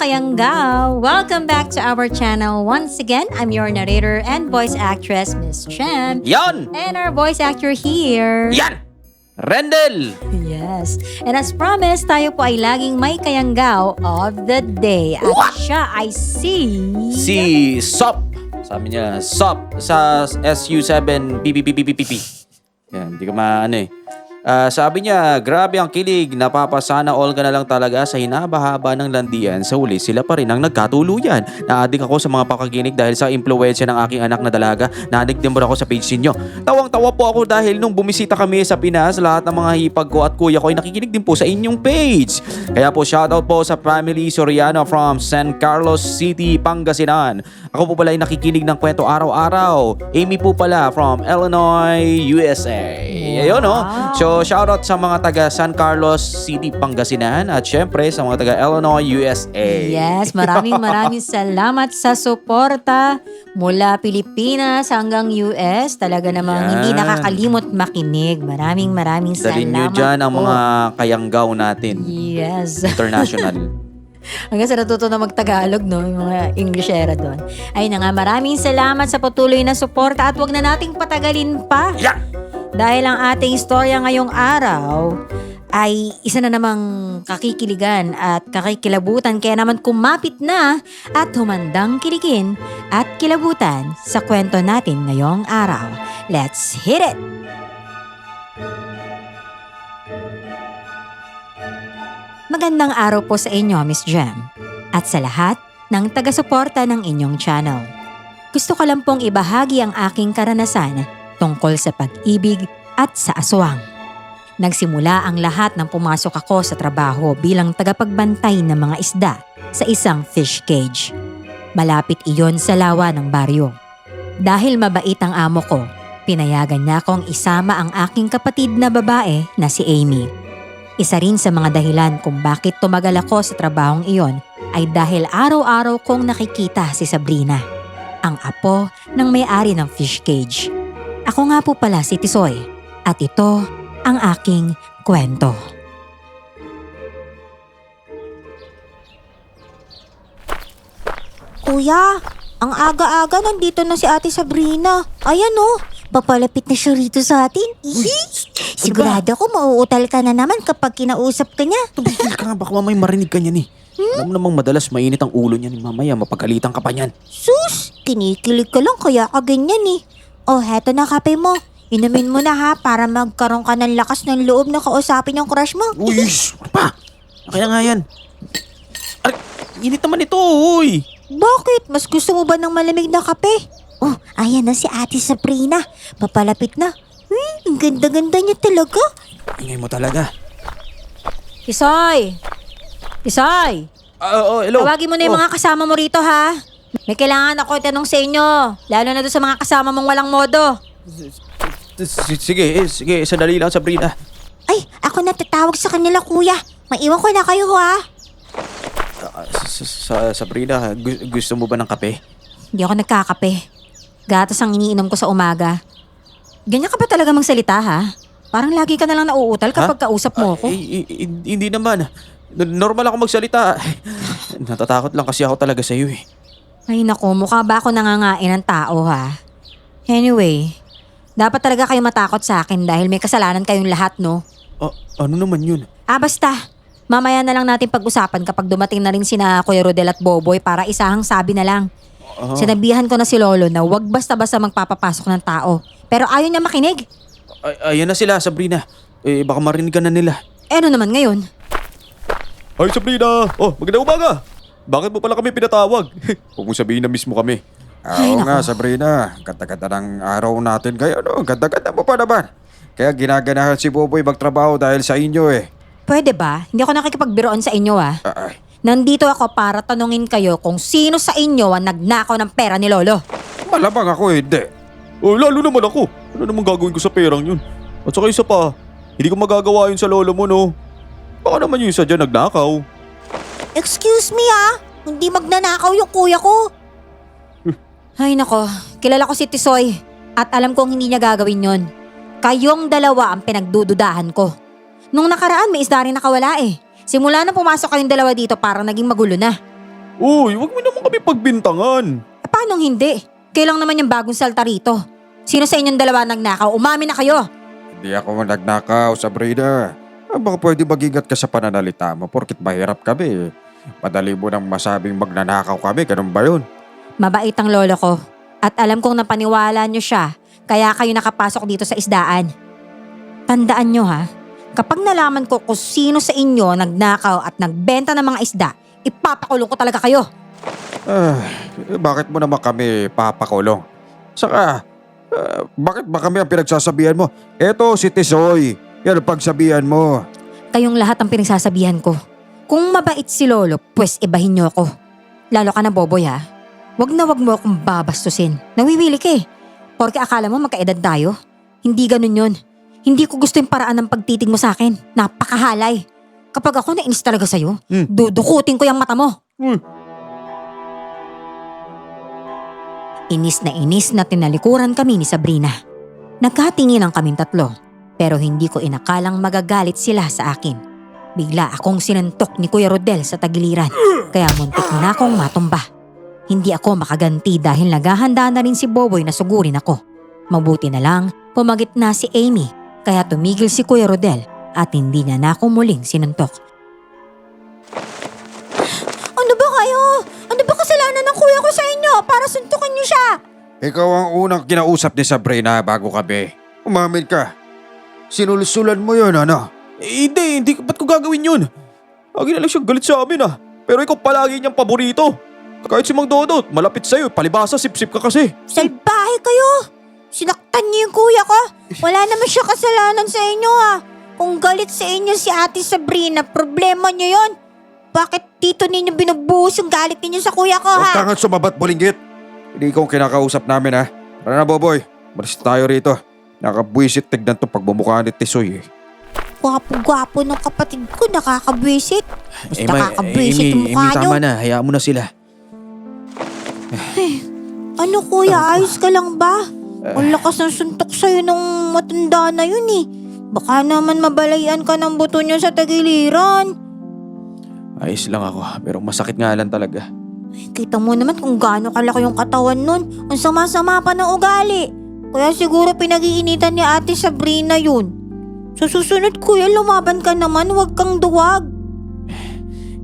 Kayanggao! Welcome back to our channel. Once again, I'm your narrator and voice actress, Miss Chem. Yan! And our voice actor here. Yan! Rendel! Yes. And as promised, tayo po ay laging may kayanggao of the day. At siya ay Si Sop. Sabi niya, Sop. Sa SU7 PPPPPP. Yan, hindi ko maano eh. Sabi niya, grabe ang kilig, napapasana all ka na lang talaga sa hinaba-haba ng landian. Sa uli, sila pa rin ang nagkatuluyan. Naadik ako sa mga pakakinig dahil sa impluwensya ng aking anak na dalaga. Naadik din mo ako sa page ninyo. Tawang-tawa po ako dahil nung bumisita kami sa Pinas, lahat ng mga hipag ko at kuya ko ay nakikinig din po sa inyong page. Kaya po shoutout po sa family Soriano from San Carlos City, Pangasinan. Ako po pala ay nakikinig ng kwento araw-araw. Amy po pala from Illinois, USA. Ayun no? So shoutout sa mga taga San Carlos City, Pangasinan at syempre sa mga taga Illinois, USA. Yes, maraming salamat sa suporta mula Pilipinas hanggang US. Talaga namang Yan. hindi nakakalimot makinig. Maraming salamat Dalhin nyo dyan ang po. mga kayanggaw natin. Yes. International. Hanggang sa natuto na mag-Tagalog, no? Yung mga Englishera doon. Ayun na nga, maraming salamat sa patuloy na suporta at wag na nating patagalin pa. Yeah! Dahil ang ating istorya ngayong araw ay isa na namang kakikiligan at kakikilabutan. Kaya naman kumapit na at humandang kiligin at kilabutan sa kwento natin ngayong araw. Let's hit it! Magandang araw po sa inyo, Miss Jem. At sa lahat ng taga-suporta ng inyong channel. Gusto ko lang pong ibahagi ang aking karanasan tungkol sa pag-ibig at sa aswang. Nagsimula ang lahat nang pumasok ako sa trabaho bilang tagapagbantay ng mga isda sa isang fish cage. Malapit iyon sa lawa ng baryo. Dahil mabait ang amo ko, pinayagan niya akong isama ang aking kapatid na babae na si Amy. Isa rin sa mga dahilan kung bakit tumagal ako sa trabahong iyon ay dahil araw-araw kong nakikita si Sabrina, ang apo ng may-ari ng fish cage. Ako nga po pala si Tisoy at ito ang aking kwento. Kuya, ang aga-aga nandito na si Ate Sabrina. Ayan oh, papalapit na siya rito sa atin. Sigurado ako mauutal ka na naman kapag kinausap ka niya. Tumigil ka nga, baka mamay marinig ka niyan eh. Alam mo namang madalas mainit ang ulo niya ni mamaya, mapagalitan ka pa niyan. Sus, kinikilig ka lang kaya ka ganyan eh. Oh, heto na kape mo. Inumin mo na ha para magkaroon ka ng lakas ng loob na kausapin yung crush mo. Uy, ano pa? Kaya nga yan. Ay, init naman ito, uy. Bakit? Mas gusto mo ba ng malamig na kape? Oh, ayan na si Ate Sabrina. Papalapit na. Ang ganda-ganda niya talaga. Ingay mo talaga. Tisoy! Tisoy! Hello. Tawagin mo na yung mga kasama mo rito ha. May kailangan ako itanong sa inyo. Lalo na doon sa mga kasama mong walang modo. Sige, sandali lang, Sabrina. Ay, ako natatawag sa kanila kuya. Maiwan ko na kayo ha. Sabrina, gusto mo ba ng kape? Hindi ako nagkakape. Gatas ang iniinom ko sa umaga. Ganyan ka ba talaga magsalita ha? Parang lagi ka na lang nauutal kapag kausap mo ako. Hindi naman. Normal ako magsalita. Natatakot lang kasi ako talaga sa'yo eh. Ay naku, mukha ba ako nangangain ng tao ha? Anyway, dapat talaga kayo matakot sa akin dahil may kasalanan kayong lahat, no? Ano naman yun? Basta. Mamaya na lang natin pag-usapan kapag dumating na rin sina Kuya Rodel at Boboy para isahang sabi na lang. Sinabihan ko na si Lolo na wag basta-basta magpapapasok ng tao. Pero ayaw niya makinig. Ayan na sila, Sabrina. Baka marinig ka na nila. Ano naman ngayon? Hi, Sabrina! Magandang umaga! Bakit mo pala kami pinatawag? Huwag mong sabihin na miss mo kami. Oo nga, Sabrina. Ganda-ganda ng araw natin kayo, no? Ganda-ganda mo pa naman. Kaya ginaganahan si Boboy magtrabaho dahil sa inyo eh. Pwede ba? Hindi ako nakikipagbiroon sa inyo ah. Ay, Nandito ako para tanungin kayo kung sino sa inyo ang nagnakaw ng pera ni Lolo. malamang ako hindi. Lalo naman ako. Ano naman gagawin ko sa perang yun? At saka isa pa, hindi ko magagawa yun sa lolo mo, no? Baka naman yung isa dyan nagnakaw. Excuse me ha, hindi magnanakaw yung kuya ko. Ay nako, kilala ko si Tisoy at alam kong hindi niya gagawin yon. Kayong dalawa ang pinagdududahan ko. Nung nakaraan may isda rin nakawala eh. Simula na pumasok kayong dalawa dito parang naging magulo na. Uy, wag mo naman kami pagbintangan. Paano hindi? Kailang naman yung bagong salta rito. Sino sa inyong dalawa nagnakaw? Umamin na kayo. Hindi ako nagnakaw, Sabrina. Baka pwede mag-ingat ka sa pananalita mo porkit mahirap kami. Madali mo nang masabing magnanakaw kami, ganun ba yun? Mabait ang lolo ko. At alam kong napaniwala niyo siya, kaya kayo nakapasok dito sa isdaan. Tandaan niyo ha, kapag nalaman ko kung sino sa inyo nagnakaw at nagbenta ng mga isda, ipapakulong ko talaga kayo. Bakit mo naman kami papakulong? Saka, bakit ba kami ang pinagsasabihan mo? Eto si Tisoy, yan ang pagsabihan mo. Kayong lahat ang pinagsasabihan ko. Kung mabait si lolo, pues ibahin niyo ako. Lalo ka na, Boboy ha. Wag mo akong babastusin. Nawiwili ka eh. Porque akala mo magkaedad tayo? Hindi ganun yun. Hindi ko gusto yung paraan ng pagtitig mo sa akin. Napakahalay. Kapag ako nainis talaga sa'yo, dudukutin ko yung mata mo. Inis na tinalikuran kami ni Sabrina. Nagkatingin ang kaming tatlo, pero hindi ko inakalang magagalit sila sa akin. Bigla akong sinantok ni Kuya Rodel sa tagiliran, kaya muntik na akong matumba. Hindi ako makaganti dahil naghahanda na rin si Boboy na sugurin ako. Mabuti na lang, pumagit na si Amy, kaya tumigil si Kuya Rodel at hindi niya na ako muling sinuntok. Ano ba kayo? Ano ba kasalanan ng kuya ko sa inyo para suntukin niyo siya? Ikaw ang unang kinausap ni Sabrina bago kami. Umamin ka. Sinulsulan mo yun, ano? Hindi. Ba't ko gagawin yun? Lagi na lang siya galit sa amin ah. Pero ikaw palagi niyang paborito. Kahit si Mang Dodot, malapit sa'yo. Palibasa, sip-sip ka kasi. Salbahe kayo! Sinaktan niyo yung kuya ko. Wala naman siya kasalanan sa inyo ah. Kung galit sa inyo si Ate Sabrina, problema niyo yon. Bakit dito ninyo binubuhos yung galit ninyo sa kuya ko Huwag ha? kang sumabat, bulinggit. Hindi ikaw ang kinakausap namin, ha? Tara na, Boboy. Malis tayo rito. Nakabwisit tignan to pagbumukha ni Tisoy. Gwapo-gwapo ng kapatid ko, nakakabwisit. Mas nakakabwisit yung mukha nyo. Tama na. Hayaan mo na sila. Ano kuya, ayos ka lang ba? Ang lakas ng suntok sa'yo nung matanda na yun eh. Baka naman mabalayan ka ng buto niya sa tagiliran. Ayos lang ako. Pero masakit nga lang talaga. Kita mo naman kung gaano kalaki yung katawan nun. Ang sama-sama pa ng ugali. Kaya siguro pinag-iinitan ni Ate Sabrina yun. Sa susunod kuya, lumaban ka naman, huwag kang duwag.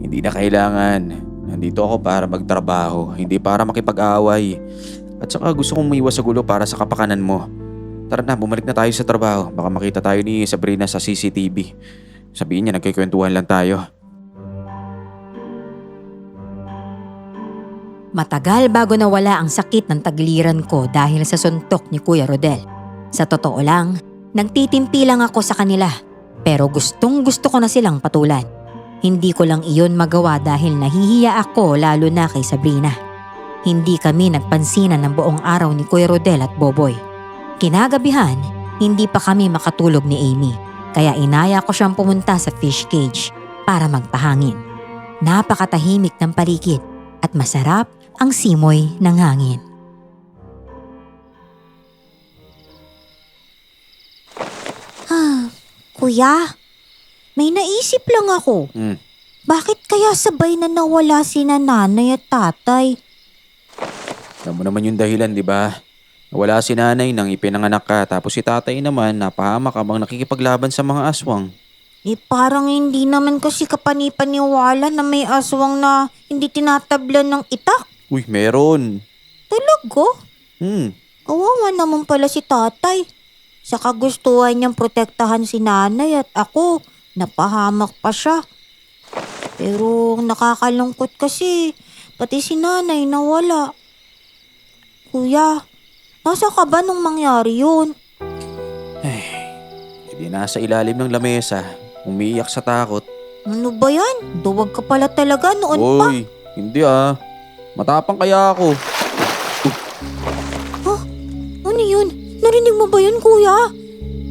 Hindi na kailangan. Nandito ako para magtrabaho. Hindi para makipag-away. At saka gusto kong maiwas sa gulo para sa kapakanan mo. Tara na, bumalik na tayo sa trabaho. Baka makita tayo ni Sabrina sa CCTV. Sabihin niya, nagkikwentuhan lang tayo. Matagal bago nawala ang sakit ng tagiliran ko dahil sa suntok ni Kuya Rodel. Sa totoo lang, nagtitimpi lang ako sa kanila, pero gustong gusto ko na silang patulan. Hindi ko lang iyon magawa dahil nahihiya ako lalo na kay Sabrina. Hindi kami nagpansinan ng buong araw ni Kuya Rodel at Boboy. Kinagabihan, hindi pa kami makatulog ni Amy, kaya inaya ko siyang pumunta sa fish cage para magpahangin. Napakatahimik ng paligid at masarap ang simoy ng hangin. Kuya, may naisip lang ako. Bakit kaya sabay na nawala sina nanay at tatay? Alam mo naman yung dahilan, di ba? Wala si nanay nang ipinanganak ka, tapos si tatay naman napahamak habang nakikipaglaban sa mga aswang. Parang hindi naman kasi kapanipaniwala na may aswang na hindi tinatablan ng itak. Uy, meron. Talaga? Kawawa naman pala si tatay. Sa kagustuhan niyang protektahan si nanay at ako, napahamak pa siya. Pero nakakalungkot kasi, pati si nanay nawala. Kuya, nasa ka ba nung mangyari yun? Hindi nasa ilalim ng lamesa, umiiyak sa takot. Ano ba yan? Duwag ka pala talaga noon pa. Uy, hindi ah. Matapang kaya ako. Ano yun? Narinig mo ba yun, kuya?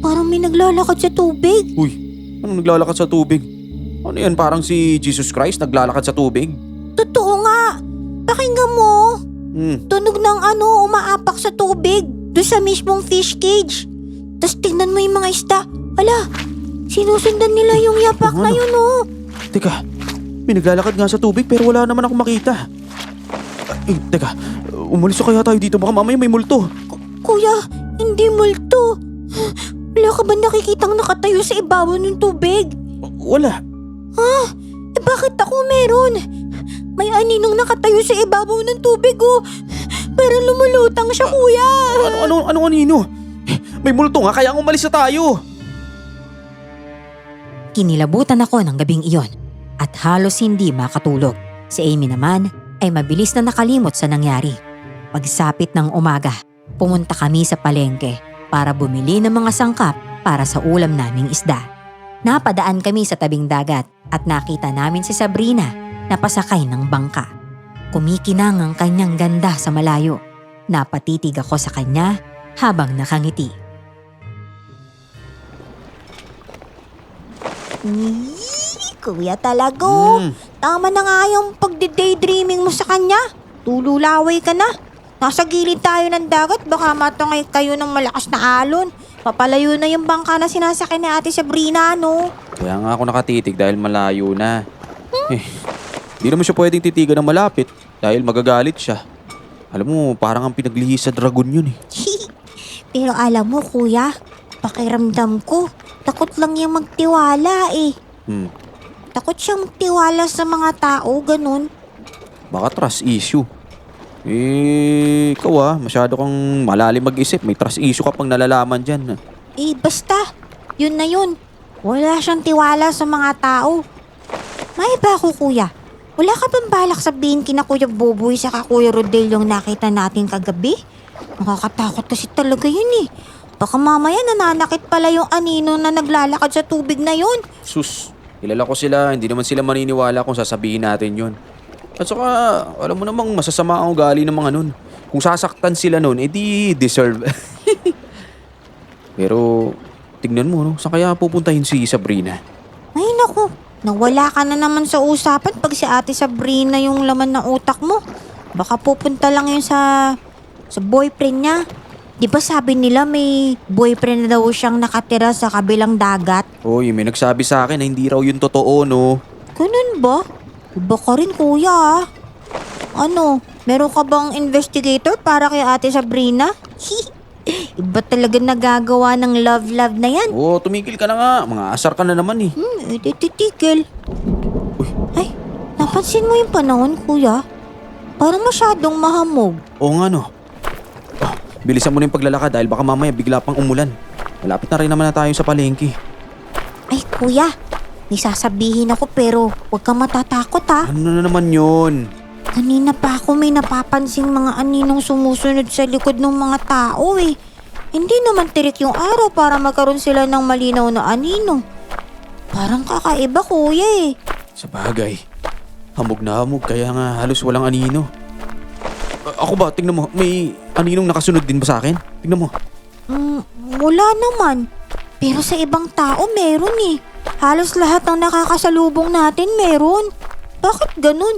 Parang may naglalakad sa tubig. Uy, anong naglalakad sa tubig? Ano yan, parang si Jesus Christ naglalakad sa tubig? Totoo nga. Pakinggan mo. Tunog ng umaapak sa tubig. Doon sa mismong fish cage. Tapos tingnan mo yung mga isda. Ala, sinusundan nila yung yapak na yun, oh. Teka, May naglalakad nga sa tubig pero wala naman ako makita. Teka, umalis na kaya tayo dito. Baka mamaya may multo. Kuya, hindi multo. Wala ka ba nakikitang nakatayo sa ibabaw ng tubig? Wala. Bakit ako meron? May aninong nakatayo sa ibabaw ng tubig oh. Parang lumulutang siya, kuya. Anong anino? May multo nga kaya umalis na tayo. Kinilabutan ako ng gabing iyon at halos hindi makatulog. Si Amy naman ay mabilis na nakalimot sa nangyari. Pagsapit ng umaga, pumunta kami sa palengke para bumili ng mga sangkap para sa ulam naming isda. Napadaan kami sa tabing dagat at nakita namin si Sabrina na pasakay ng bangka. Kumikinang ang kanyang ganda sa malayo. Napatitig ako sa kanya habang nakangiti. Kuya talaga oh. Tama na nga yung pagde-daydreaming mo sa kanya. Tululaway ka na. Nasa gilid tayo ng dagat, baka matungay kayo ng malakas na alon. Papalayo na yung bangka na sinasakay ni Ate Sabrina, no? Kaya nga ako nakatitig dahil malayo na. Di naman siya pwedeng titigan ng malapit dahil magagalit siya. Alam mo, parang ang pinaglihis sa dragon yun eh. Pero alam mo, kuya, pakiramdam ko, takot lang yung magtiwala eh. Takot siyang magtiwala sa mga tao, ganun. Baka trust issue. Ikaw masyado kang malalim mag-isip. May trust issue ka pang nalalaman dyan. Basta, yun na yun. Wala siyang tiwala sa mga tao. May ba ako, kuya? Wala ka bang balak sabihin kina Kuya Buboy sa Kuya Rodel yung nakita natin kagabi? Nakakatakot kasi talaga yun eh. Baka mamaya nananakit pala yung anino na naglalakad sa tubig na yun. Sus, kilala ko sila. Hindi naman sila maniniwala kung sasabihin natin yun. At saka, alam mo namang masasama ang ugali ng mga nun. Kung sasaktan sila nun, edi deserve. Pero, tignan mo, no? Saan kaya pupuntahin si Sabrina? Ay naku, nawala ka na naman sa usapan pag si Ate Sabrina yung laman ng utak mo. Baka pupunta lang yun sa boyfriend niya. Di ba sabi nila may boyfriend na daw siyang nakatira sa kabilang dagat? Hoy, may nagsabi sa akin na hindi raw yun totoo, no? Ganun ba? Iba ka rin, kuya ah. Ano, meron ka bang investigator para kay Ate Sabrina? Iba talaga nagagawa ng love-love na yan. Oo, tumigil ka na nga. Mga asar ka na naman eh. Titigil. Ay, napansin mo yung panahon, kuya? Parang masyadong mahamog. Oo nga, no? Bilisan mo na yung paglalakad dahil baka mamaya bigla pang umulan. Malapit na rin naman na tayo sa palengke. Ay, kuya, may sasabihin ako pero huwag kang matatakot ha. Ano na naman yun? Kanina pa ako may napapansing mga aninong sumusunod sa likod ng mga tao eh. Hindi naman tirik yung araw para magkaroon sila ng malinaw na anino. Parang kakaiba, kuya eh. Sa bagay, hamog na hamog kaya nga halos walang anino. Ako ba? Tingnan mo, may aninong nakasunod din ba sa akin? Tingnan mo. Wala naman. Pero sa ibang tao meron eh. Halos lahat ng nakakasalubong natin meron. Bakit ganun?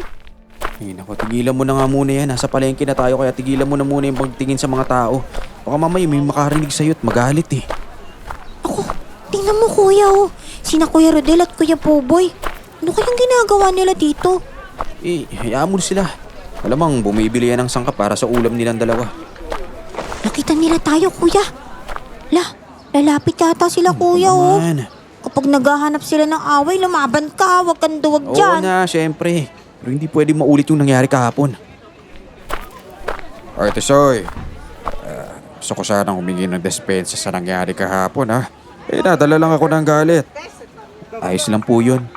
Ay naku, tigilan mo na nga muna yan. Nasa palengke na tayo kaya tigilan mo na muna yung pagtingin sa mga tao. Baka mamaya may makarinig sa'yo at magalit eh. Ako, tingnan mo kuya oh. Sina Kuya Rodel at Kuya Poboy. Ano kayang ginagawa nila dito? Hayaan mo sila. Alamang bumibili yan ng sangkap para sa ulam nilang dalawa. Nakita nila tayo, kuya. Lalapit yata sila, kuya, oh. Naman. Kapag naghahanap sila ng away, lumaban ka. Huwag kang duwag Oo dyan. na, syempre. Pero hindi pwede maulit yung nangyari kahapon. Ay, Tisoy. Gusto ko sanang humingi ng despensa sa nangyari kahapon, ha? Nadala lang ako ng galit. Ayos lang po yun.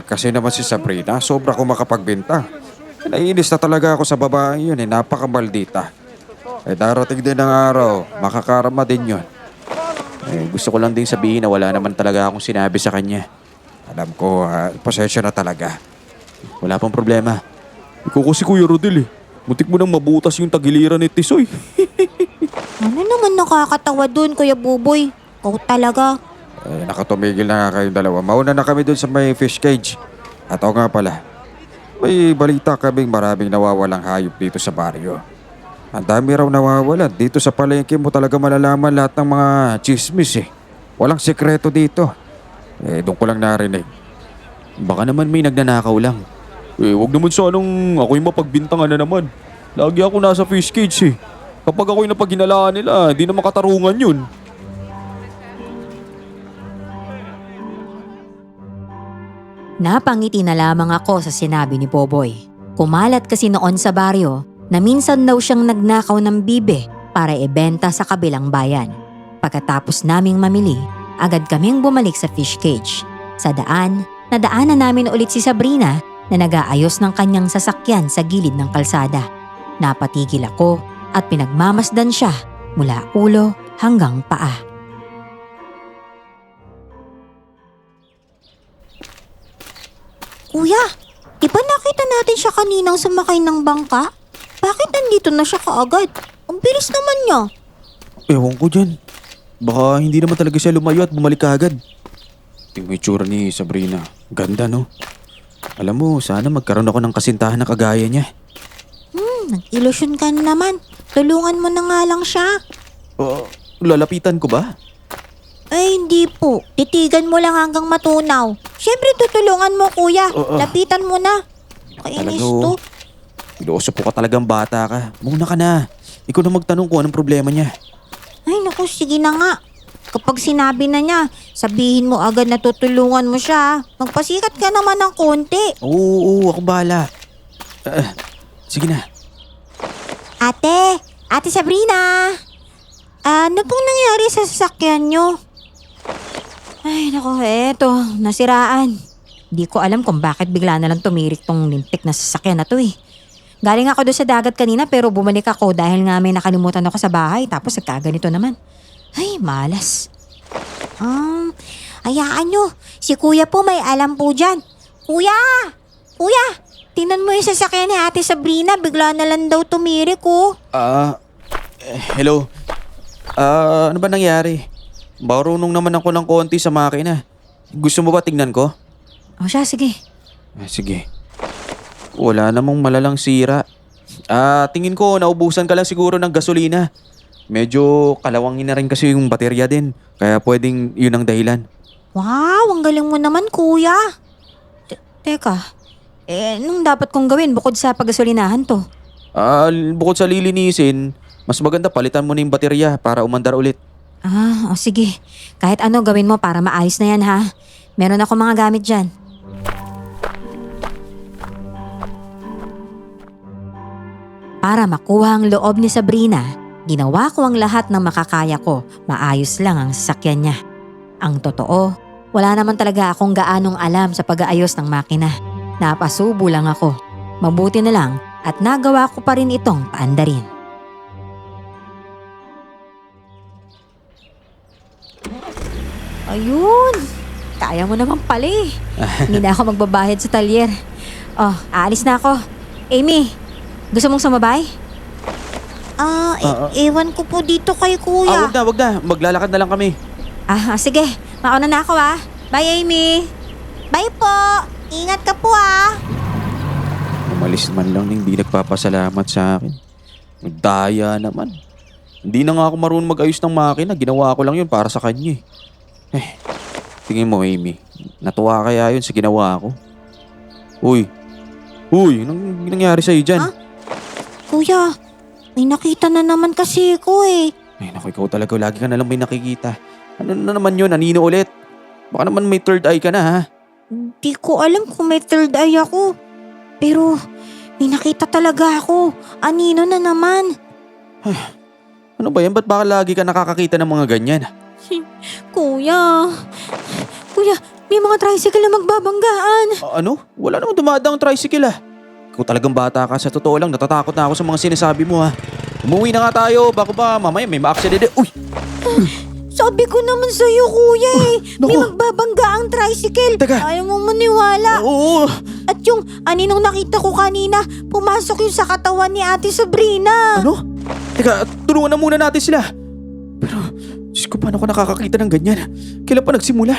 Kasi naman si Sabrina, sobra ko makapagbintang. Naiinis na talaga ako sa babae yun, napakamaldita. Darating din ng araw, makakarama din yun. Gusto ko lang din sabihin na wala naman talaga akong sinabi sa kanya. Alam ko, pasensya na talaga. Wala pang problema. Ikaw kasi Kuya Rodel eh. Muntik mo nang mabutas yung tagiliran ni Tisoy. Ano naman nakakatawa dun, Kuya Buboy? Ikaw talaga. Nakatumigil na nga kayong dalawa. Mauna na kami dun sa may fish cage. At ako nga pala, may balita kaming maraming nawawalang hayop dito sa baryo. Ang dami raw nawawalan. Dito sa palengke mo talaga malalaman lahat ng mga chismis eh. Walang sekreto dito. Doon ko lang narinig. Baka naman may nagnanakaw lang. Wag naman sanang ako'y mapagbintangan na naman. Lagi ako nasa fish cage eh. Kapag ako'y napaghinalaan nila, di na makatarungan yun. Napangiti na lamang ako sa sinabi ni Boboy. Kumalat kasi noon sa baryo na minsan daw siyang nagnakaw ng bibe para ibenta sa kabilang bayan. Pagkatapos naming mamili, agad kaming bumalik sa fish cage. Sa daan, nadaanan namin ulit si Sabrina na nag-aayos ng kanyang sasakyan sa gilid ng kalsada. Napatigil ako at pinagmamasdan siya mula ulo hanggang paa. Kuya, di ba nakita natin siya kaninang sumakay ng bangka? Bakit nandito na siya kaagad? Ang bilis naman niya. Ewan ko dyan. Baka hindi naman talaga siya lumayo at bumalik agad. Tingnan mo yung tsura ni Sabrina. Ganda no? Alam mo, sana magkaroon ako ng kasintahan na kagaya niya. Nag-ilusyon ka na naman. Tulungan mo na nga lang siya. Lalapitan ko ba? Ay, hindi po. Titigan mo lang hanggang matunaw. Siyempre, tutulungan mo, kuya. Lapitan mo na. Kainis to. Pilosopo ka talagang bata ka. Muna ka na. Ikaw na magtanong kung anong problema niya. Ay, naku, sige na nga. Kapag sinabi na niya, sabihin mo agad na tutulungan mo siya. Magpasikat ka naman ng konti. Oo, ako bahala. Sige na. Ate Sabrina. Ano pong nangyari sa sasakyan niyo? Ay, naku, eto, nasiraan. Di ko alam kung bakit bigla na lang tumirik tong lintik na sasakyan na to eh. Galing ako doon sa dagat kanina pero bumalik ako dahil nga may nakalimutan ako sa bahay tapos nagkaganito naman. Ay, malas. Hayaan nyo. Si kuya po may alam po dyan. Kuya! Tingnan mo yung sasakyan ni Ate Sabrina. Bigla na lang daw tumirik oh. Hello. Ano ba nangyari? Marunong naman ako ng konti sa makina. Gusto mo ba tignan ko? O siya, sige. Sige. Wala namang malalang sira. Tingin ko naubusan ka lang siguro ng gasolina. Medyo kalawangin na rin kasi yung baterya din. Kaya pwedeng yun ang dahilan. Wow, ang galing mo naman kuya. Teka, nung dapat kong gawin bukod sa paggasolinahan to? Bukod sa lilinisin, mas maganda palitan mo na yung baterya para umandar ulit. O sige. Kahit ano gawin mo para maayos na yan ha. Meron ako mga gamit dyan. Para makuha ang loob ni Sabrina, ginawa ko ang lahat ng makakaya ko. Maayos lang ang sasakyan niya. Ang totoo, wala naman talaga akong gaanong alam sa pag-aayos ng makina. Napasubo lang ako. Mabuti na lang at nagawa ko pa rin itong paandarin. Ayun! Kaya mo naman pala eh. Hindi na ako magbabayad sa talyer. Aalis na ako. Amy, gusto mong sumabay? Ewan ko po dito kay kuya. Wag na. Maglalakad na lang kami. Sige. Mauna na ako Bye, Amy. Bye po. Ingat ka po Umalis man lang hindi nagpapasalamat sa akin. Daya naman. Hindi na nga ako marunong mag-ayos ng makina. Ginawa ko lang yun para sa kanya tingin mo Amy, natuwa kaya yun sa ginawa ko? Uy, anong nangyari sa'yo dyan? Kuya, may nakita na naman kasi ko Ay naku, ikaw talaga lagi ka nalang may nakikita. Ano na naman yun? Anino ulit? Baka naman may third eye ka na ha? Di ko alam kung may third eye ako. Pero may nakita talaga ako. Anino na naman. Ano ba yan? Ba't baka lagi ka nakakakita ng mga ganyan? Kuya, may mga tricycle na magbabanggaan. Ano? Wala namang dumadaang tricycle Ikaw talagang bata ka. Sa totoo lang, natatakot na ako sa mga sinasabi mo Umuwi na nga tayo. Bako ba mamaya may ma-accident. Uy! Sabi ko naman sa'yo, kuya May magbabangga ang tricycle. Teka. Ayaw mo maniwala. Oo! At yung aninong nakita ko kanina, pumasok yung sa katawan ni Ate Sabrina. Ano? Teka, tulungan na muna natin sila. Pero, Diyos ko, paano ko nakakakita ng ganyan? Kailan pa nagsimula?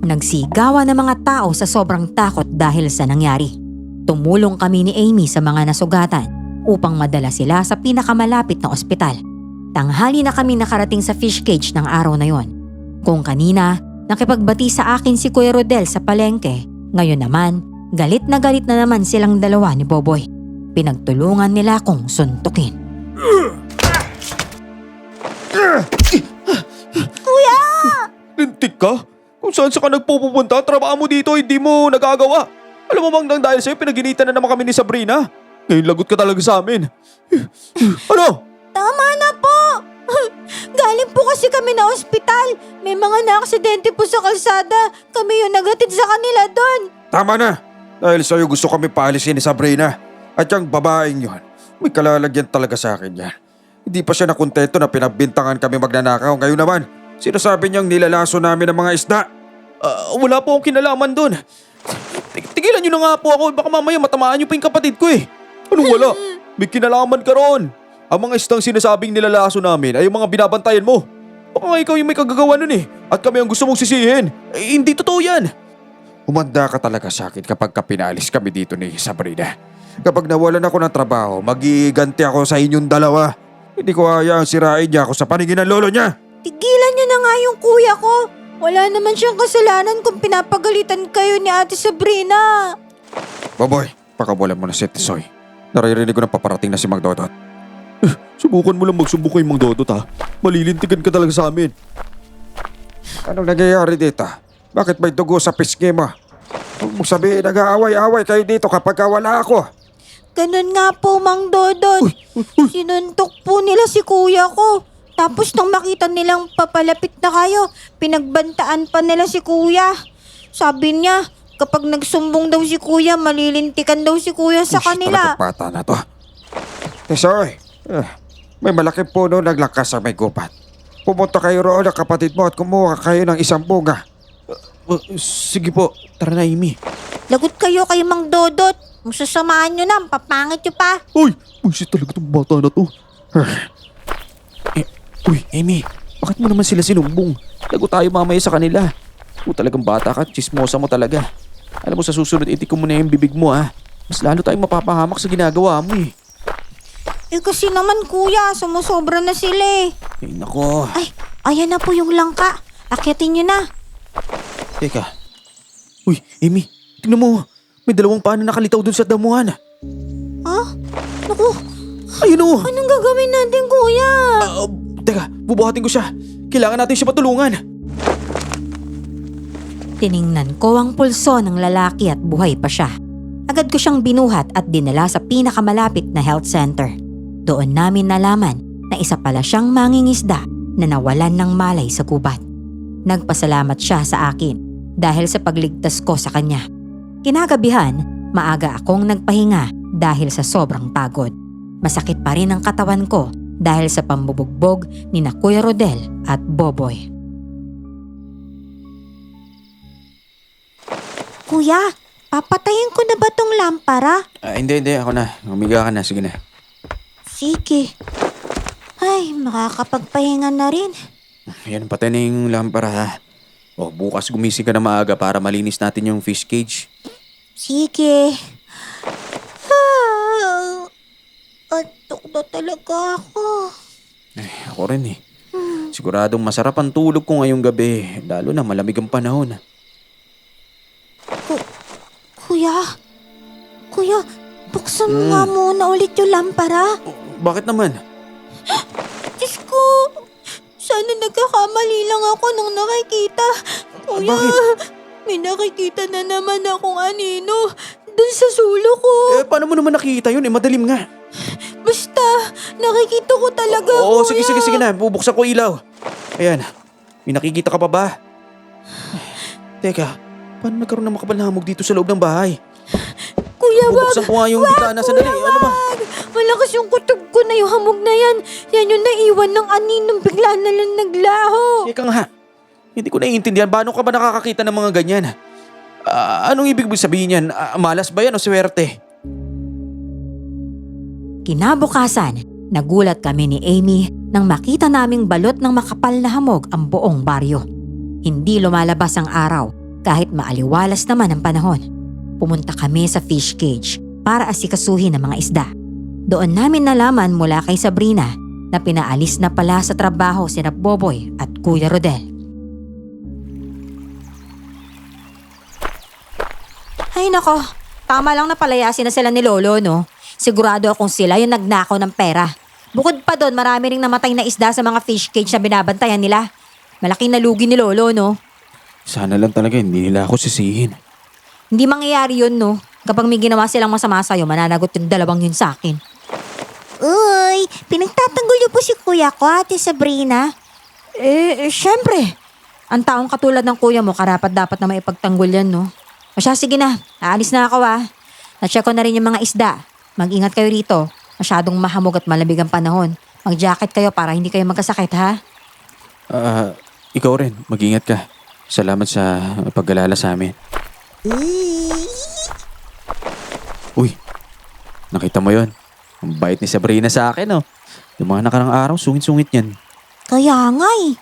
Nagsigawan ng mga tao sa sobrang takot dahil sa nangyari. Tumulong kami ni Amy sa mga nasugatan upang madala sila sa pinakamalapit na ospital. Tanghali na kami nakarating sa fish cage ng araw na yon. Kung kanina, Nakipagbati sa akin si Kuya Rodel sa palengke. Ngayon naman, galit na naman silang dalawa ni Boboy. Pinagtulungan nila akong suntukin. Lintik ka? Kung saan ka nagpupunta, trabaho mo dito, hindi mo nagagawa. Alam mo bang nang dahil sa'yo, pinaginitan na naman kami ni Sabrina. Ngayon lagot ka talaga sa amin. Ano? Tama na po! Galing po kasi kami na ospital. May mga naaksidente po sa kalsada. Kami yung nagatid sa kanila doon. Tama na! Dahil sa'yo gusto kami paalisin ni Sabrina. At yung babaeng yon, may kalalagyan talaga sa akin yan. Hindi pa siya nakontento na pinagbintangan kami magnanakaw. Ngayon naman, sinasabi niyang nilalaso namin ang mga isda. Wala po akong kinalaman doon. Tigilan niyo na nga po ako. Baka mamaya matamaan niyo pa yung kapatid ko eh. Anong wala? May kinalaman ka roon. Ang mga isdang sinasabing nilalaso namin ay yung mga binabantayan mo. Baka nga ikaw yung may kagagawa nun eh. At kami ang gusto mong sisihin. Hindi totoo yan. Umanda ka talaga sa akin kapag pinaalis kami dito ni Sabrina. Kapag nawalan ako ng trabaho, magiganti ako sa inyong dalawa. Hindi ko hayaang sirain niya ako sa paningin ng lolo niya. Tigilan niyo na nga yung kuya ko. Wala naman siyang kasalanan kung pinapagalitan kayo ni Ate Sabrina. Baboy, pakabolan mo na si Tisoy. Naririnig ko na paparating na si Magdodot. Subukan mo lang magsubok kay Mang Dodot ha. Malilintigan ka talaga sa amin. Anong nangyayari dito? Bakit may dugo sa pisngi mo? Huwag mo sabihin nag-aaway-aaway kayo dito kapag wala ako. Ganun nga po, Mang Dodot. Sinuntok po nila si kuya ko. Tapos nang makita nilang papalapit na kayo, pinagbantaan pa nila si kuya. Sabi niya, kapag nagsumbong daw si kuya, malilintikan daw si kuya sa kanila. Talagang bata na to. Tisoy, may malaking puno naglakas sa may gubat. Pumunta kayo roon ng kapatid mo at kumuha kayo ng isang bunga. Sige po, tara na Amy. Lagot kayo kay Mang Dodot. Kung sasamahan nyo na, papangit nyo pa. Uy, buisit talaga tong bata na to. Uy, Amy, bakit mo naman sila sinumbong? Lago tayo mamaya sa kanila. Kung talagang bata ka, chismosa mo talaga. Alam mo sa susunod, itikom mo na yung bibig mo ha. Mas lalo tayong mapapahamak sa ginagawa mo eh. Eh kasi naman kuya, sumusobra na sila eh. Ay nako. Ay, ayan na po yung langka. Akyatin nyo na. Teka. Uy, Amy, tingnan mo. May dalawang paano nakalitaw dun sa damuhan. Ha? Naku, Ayun o. anong gagawin natin kuya? Teka, bubuhatin ko siya. Kailangan natin siya matulungan. Tiningnan ko ang pulso ng lalaki at buhay pa siya. Agad ko siyang binuhat at dinala sa pinakamalapit na health center. Doon namin nalaman na isa pala siyang mangingisda na nawalan ng malay sa gubat. Nagpasalamat siya sa akin dahil sa pagligtas ko sa kanya. Kinagabihan, maaga akong nagpahinga dahil sa sobrang pagod. Masakit pa rin ang katawan ko dahil sa pambubugbog ni na Kuya Rodel at Boboy. Kuya, papatayin ko na ba tong lampara? Hindi. Ako na. Humiga ka na. Sige na. Sige. Ay, makakapagpahinga na rin. Yan, patay na yung lampara ha. O, bukas gumising ka na maaga para malinis natin yung fish cage. Sige. Antok na talaga ako. Ako rin eh. Siguradong masarap ang tulog ko ngayong gabi. Lalo na malamig ang panahon. Kuya, buksan mo nga muna ulit yung lampara. Bakit naman? Diyos ko, sana nagkakamali lang ako nung nakikita. Kuya, Bakit? may nakikita na naman akong anino dun sa sulo ko. Paano mo naman nakikita yun? Madalim nga. Basta, nakikita ko talaga, Oo, kuya. sige na. Bubuksan ko ilaw. Ayan. May nakikita ka pa ba? Teka, paano nagkaroon ng makapal na hamog dito sa loob ng bahay? Kuya, wag. Bubuksan ko nga yung bintana. Sandali. Ano ba? Malakas yung kutob ko na yung hamog na yan. Yan yung naiwan ng aninong bigla na lang naglaho. Teka nga. Hindi ko naiintindihan. Paano ka ba nakakakita ng mga ganyan? Anong ibig sabihin yan? Malas ba yan o swerte? Kinabukasan, nagulat kami ni Amy nang makita naming balot ng makapal na hamog ang buong baryo. Hindi lumalabas ang araw kahit maaliwalas naman ang panahon. Pumunta kami sa fish cage para asikasuhin ang mga isda. Doon namin nalaman mula kay Sabrina na pinaalis na pala sa trabaho sina Boboy at Kuya Rodel. Ay nako, tama lang na palayasin na sila ni Lolo, no? Sigurado akong sila yung nagnakaw ng pera. Bukod pa doon, marami ring namatay na isda sa mga fish cage na binabantayan nila. Malaking nalugi ni Lolo, no? Sana lang talaga hindi nila ako sisihin. Hindi mangyayari yun, no? Kapag may ginawa silang masama sa'yo, mananagot yung dalawang yun sa akin. Uy, pinagtatanggol niyo po si kuya ko, Ate Sabrina. Syempre. Ang taong katulad ng kuya mo, karapat-dapat na maipagtanggol yan, no? O siya, sige na. Aalis na ako, Na-check ko na rin yung mga isda. Mag-ingat kayo rito. Masyadong mahamog at malamig ang panahon. Mag-jacket kayo para hindi kayo magkasakit, ha? Ikaw rin, mag-ingat ka. Salamat sa pag-alala sa amin. Uy, nakita mo yon? Ang bait ni Sabrina sa akin, oh. Yung mga nakarang araw, sungit-sungit yan. Kaya nga eh.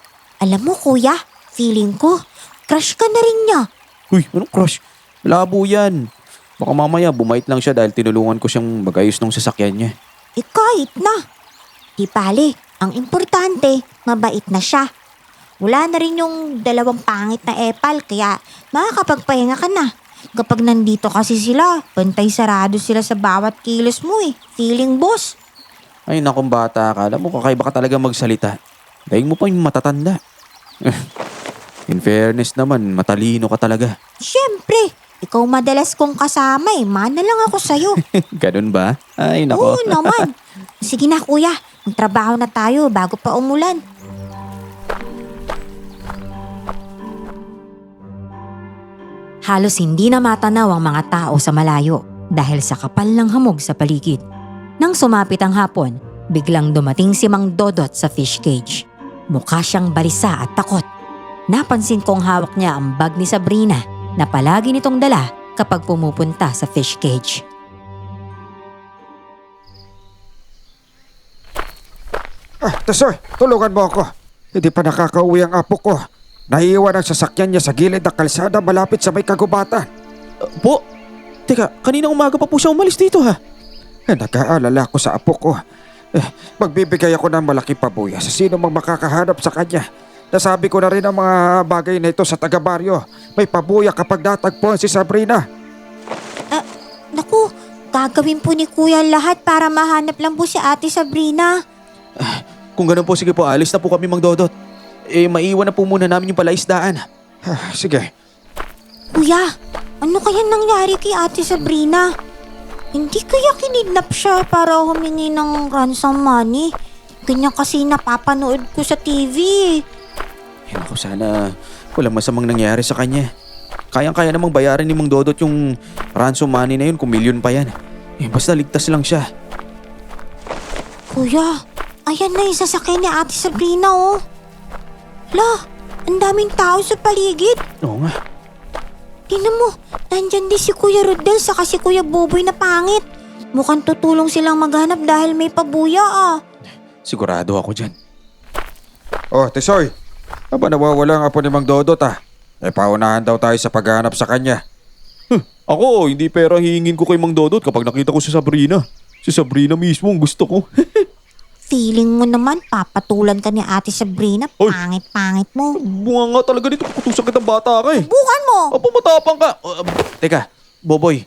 Alam mo kuya, feeling ko, crush ka na rin niya. Uy, anong crush? Labo yan. Baka mamaya bumait lang siya dahil tinulungan ko siyang magayos ng sasakyan niya. Kahit na. Di pali, ang importante, mabait na siya. Wala na rin yung dalawang pangit na epal, kaya makakapagpahinga ka na. Kapag nandito kasi sila, pantay sarado sila sa bawat kilos mo eh. Feeling boss. Ay, nakong bata ka. Alam mo, kakaiba ka talaga magsalita. Daig mo pa yung matatanda. In fairness naman, matalino ka talaga. Siyempre, ikaw madalas kong kasama eh. Mana lang ako sa'yo. Ganun ba? Ay, nako. Oo naman. Sige na kuya, magtrabaho na tayo bago pa umulan. Halos hindi na matanaw ang mga tao sa malayo dahil sa kapal ng hamog sa paligid. Nang sumapit ang hapon, biglang dumating si Mang Dodot sa fish cage. Mukha siyang balisa at takot. Napansin kong hawak niya ang bag ni Sabrina na palagi nitong dala kapag pumupunta sa fish cage. Tesoy, tulungan mo ako. Hindi pa nakakauwi ang apo ko. Naiiwan ang sasakyan niya sa gilid ng kalsada malapit sa may kagubatan. Po? Teka, kaninang umaga pa po siya umalis dito, ha? Nag-aalala ko sa apo ko. Magbibigay ako ng malaking pabuya sa sino mang makakahanap sa kanya. Nasabi ko na rin ang mga bagay na ito sa taga-baryo. May pabuya kapag natagpuan si Sabrina. Naku, gagawin po ni kuya lahat para mahanap lang po si Ate Sabrina. Kung ganun po, sige po, alis na po kami, Mang Dodot. Maiwan na po muna namin yung palaisdaan. Sige. Kuya, ano kaya nangyari kay Ate Sabrina? Hindi kaya kinidnap siya para humingi ng ransom money? Ganyan kasi napapanood ko sa TV eh. Naku, sana walang masamang nangyari sa kanya. Kayang-kaya namang bayaran ni Mang Dodot yung ransom money na yun kung milyon pa yan. Basta ligtas lang siya. Kuya, ayan na yung sasakyan ni Ate Sabrina oh. La, ang daming tao sa paligid. Oo nga. Tingnan mo, nandyan din si Kuya Rodel saka si Kuya Boboy na pangit. Mukhang tutulong silang maghanap dahil may pabuya ah. Sigurado ako dyan. Oh, Tesoy. Aba nawawala ang apo ni Mang Dodot paunahan daw tayo sa paghahanap sa kanya. Ako, hindi pera hihingin ko kay Mang Dodot kapag nakita ko si Sabrina. Si Sabrina mismo ang gusto ko. Feeling mo naman, papatulan ka ni Ate Sabrina. Oy! Pangit-pangit mo. Bunga nga talaga dito, kutusan kitang bata ka eh. Bukan mo! Apo, matapang ka. Teka, Boboy.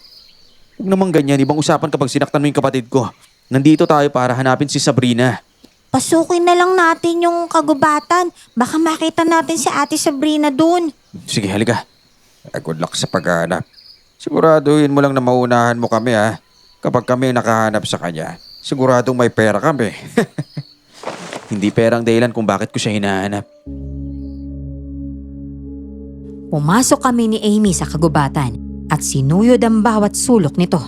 Huwag naman ganyan, ibang usapan kapag sinaktan mo yung kapatid ko. Nandito tayo para hanapin si Sabrina. Pasukin na lang natin yung kagubatan. Baka makita natin si Ate Sabrina dun. Sige, halika. Good luck sa paghahanap. Siguraduhin mo lang na maunahan mo kami kapag kami nakahanap sa kanya. Siguradong may pera kami. Hindi perang dahilan kung bakit ko siya hinahanap. Pumasok kami ni Amy sa kagubatan at sinuyod ang bawat sulok nito.